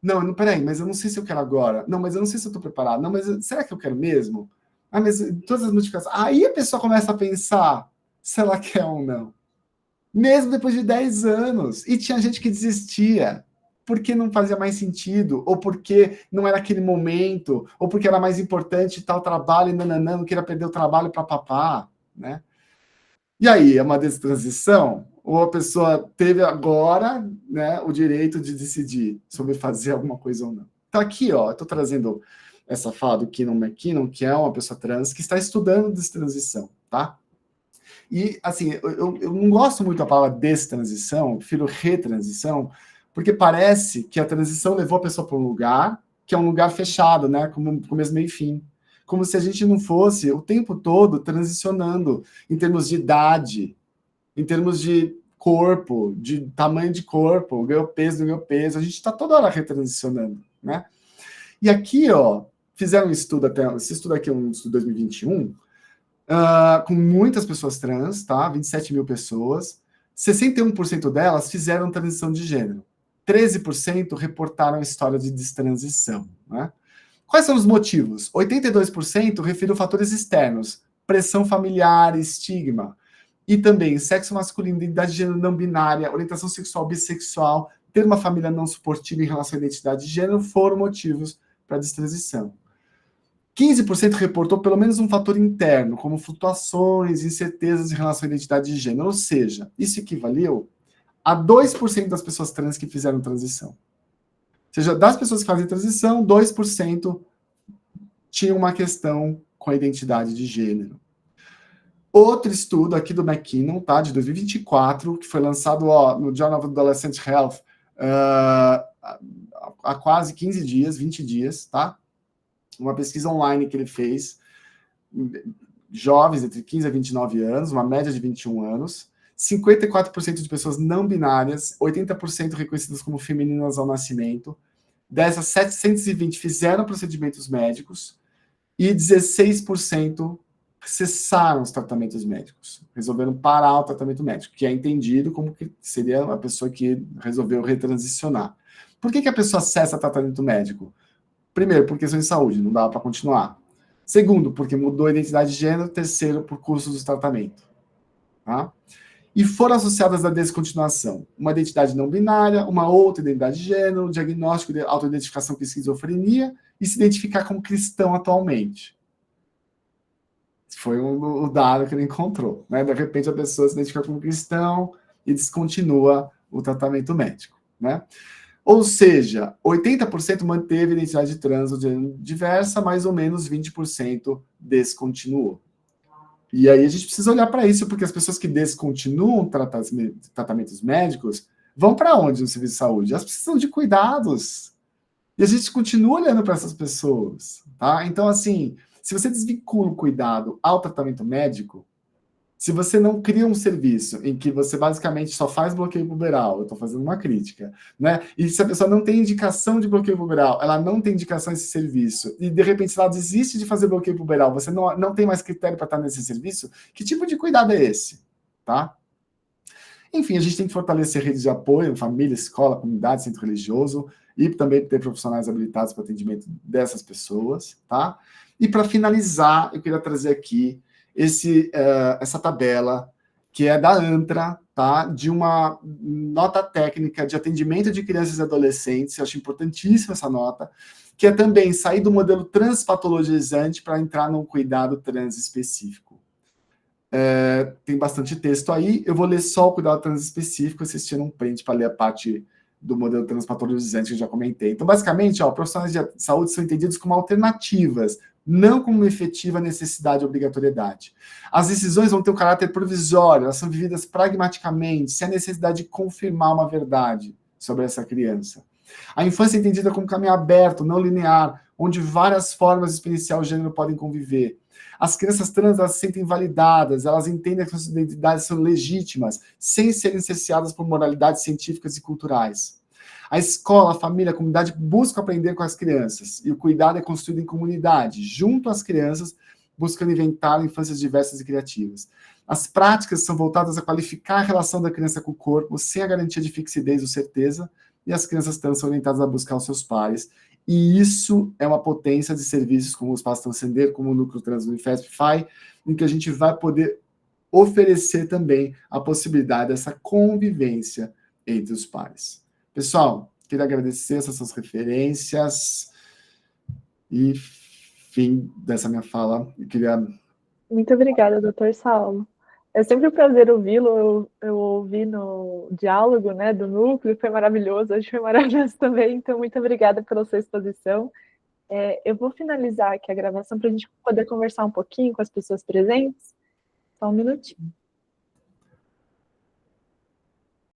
não, peraí, mas eu não sei se eu quero agora, não, mas eu não sei se eu estou preparado, não, mas será que eu quero mesmo? Ah, mas todas as modificações. Aí a pessoa começa a pensar se ela quer ou não. Mesmo depois de 10 anos. E tinha gente que desistia porque não fazia mais sentido, ou porque não era aquele momento, ou porque era mais importante tal trabalho e não queria perder o trabalho para papá, né? E aí, é uma destransição? Ou a pessoa teve agora, né, o direito de decidir sobre fazer alguma coisa ou não? Então aqui, ó, eu estou trazendo essa fala do Keenan McKinnon, que é uma pessoa trans, que está estudando destransição, tá? E, assim, eu não gosto muito da palavra destransição, prefiro retransição, porque parece que a transição levou a pessoa para um lugar que é um lugar fechado, né? Como começo, meio e fim. Como se a gente não fosse o tempo todo transicionando em termos de idade, em termos de corpo, de tamanho de corpo, ganhou peso, não ganhou peso. A gente está toda hora retransicionando, né? E aqui, ó, fizeram um estudo até, esse estudo aqui é um estudo de 2021, com muitas pessoas trans, tá? 27 mil pessoas. 61% delas fizeram transição de gênero. 13% reportaram história de destransição, né? Quais são os motivos? 82% referiram fatores externos, pressão familiar, estigma, e também sexo masculino, identidade de gênero não binária, orientação sexual bissexual, ter uma família não suportiva em relação à identidade de gênero foram motivos para a destransição. 15% reportou pelo menos um fator interno, como flutuações, incertezas em relação à identidade de gênero, ou seja, isso equivaleu a 2% das pessoas trans que fizeram transição. Ou seja, das pessoas que fazem transição, 2% tinham uma questão com a identidade de gênero. Outro estudo aqui do McKinnon, tá, de 2024, que foi lançado no Journal of Adolescent Health há quase 15 dias, 20 dias, tá? Uma pesquisa online que ele fez, jovens entre 15 a 29 anos, uma média de 21 anos, 54% de pessoas não binárias, 80% reconhecidas como femininas ao nascimento, dessas 720 fizeram procedimentos médicos e 16% cessaram os tratamentos médicos, resolveram parar o tratamento médico, que é entendido como que seria a pessoa que resolveu retransicionar. Por que a pessoa cessa tratamento médico? Primeiro, por questão de saúde, não dava para continuar. Segundo, porque mudou a identidade de gênero. Terceiro, por custos do tratamento. Tá? E foram associadas à descontinuação uma identidade não binária, uma outra identidade de gênero, um diagnóstico de autoidentificação com esquizofrenia e se identificar como cristão atualmente. Foi o dado que ele encontrou. Né? De repente, a pessoa se identifica como cristão e descontinua o tratamento médico. Né? Ou seja, 80% manteve identidade trans ou gênero diversa, mais ou menos 20% descontinuou. E aí a gente precisa olhar para isso, porque as pessoas que descontinuam tratamentos médicos vão para onde no serviço de saúde? Elas precisam de cuidados. E a gente continua olhando para essas pessoas. Tá? Então, assim, se você desvincula o cuidado ao tratamento médico, se você não cria um serviço em que você basicamente só faz bloqueio puberal, eu estou fazendo uma crítica, né? E se a pessoa não tem indicação de bloqueio puberal, ela não tem indicação nesse serviço, e de repente se ela desiste de fazer bloqueio puberal, você não tem mais critério para estar nesse serviço, que tipo de cuidado é esse? Tá? Enfim, a gente tem que fortalecer redes de apoio, família, escola, comunidade, centro religioso, e também ter profissionais habilitados para atendimento dessas pessoas, tá? E para finalizar, eu queria trazer aqui essa tabela, que é da ANTRA, tá? De uma nota técnica de atendimento de crianças e adolescentes, eu acho importantíssima essa nota, que é também sair do modelo transpatologizante para entrar num cuidado trans específico. Tem bastante texto aí, eu vou ler só o cuidado trans específico, vocês tiram um print para ler a parte do modelo transpatologizante que eu já comentei. Então, basicamente, profissionais de saúde são entendidos como alternativas, não como uma efetiva necessidade ou obrigatoriedade. As decisões vão ter um caráter provisório, elas são vividas pragmaticamente, sem a necessidade de confirmar uma verdade sobre essa criança. A infância é entendida como caminho aberto, não linear, onde várias formas de experienciar o gênero podem conviver. As crianças trans, elas se sentem validadas, elas entendem que suas identidades são legítimas, sem serem cerceadas por moralidades científicas e culturais. A escola, a família, a comunidade buscam aprender com as crianças, e o cuidado é construído em comunidade, junto às crianças, buscando inventar infâncias diversas e criativas. As práticas são voltadas a qualificar a relação da criança com o corpo, sem a garantia de fixidez ou certeza, e as crianças trans são orientadas a buscar os seus pares. E isso é uma potência de serviços como o Espaço Transcender, como o Núcleo Trans do IFESP-FAI, em que a gente vai poder oferecer também a possibilidade dessa convivência entre os pares. Pessoal, queria agradecer essas suas referências e fim dessa minha fala. Eu queria... Muito obrigada, doutor Saulo. É sempre um prazer ouvi-lo. Eu ouvi no diálogo, do núcleo, foi maravilhoso, hoje foi maravilhoso também, então muito obrigada pela sua exposição. Eu vou finalizar aqui a gravação para a gente poder conversar um pouquinho com as pessoas presentes. Só um minutinho.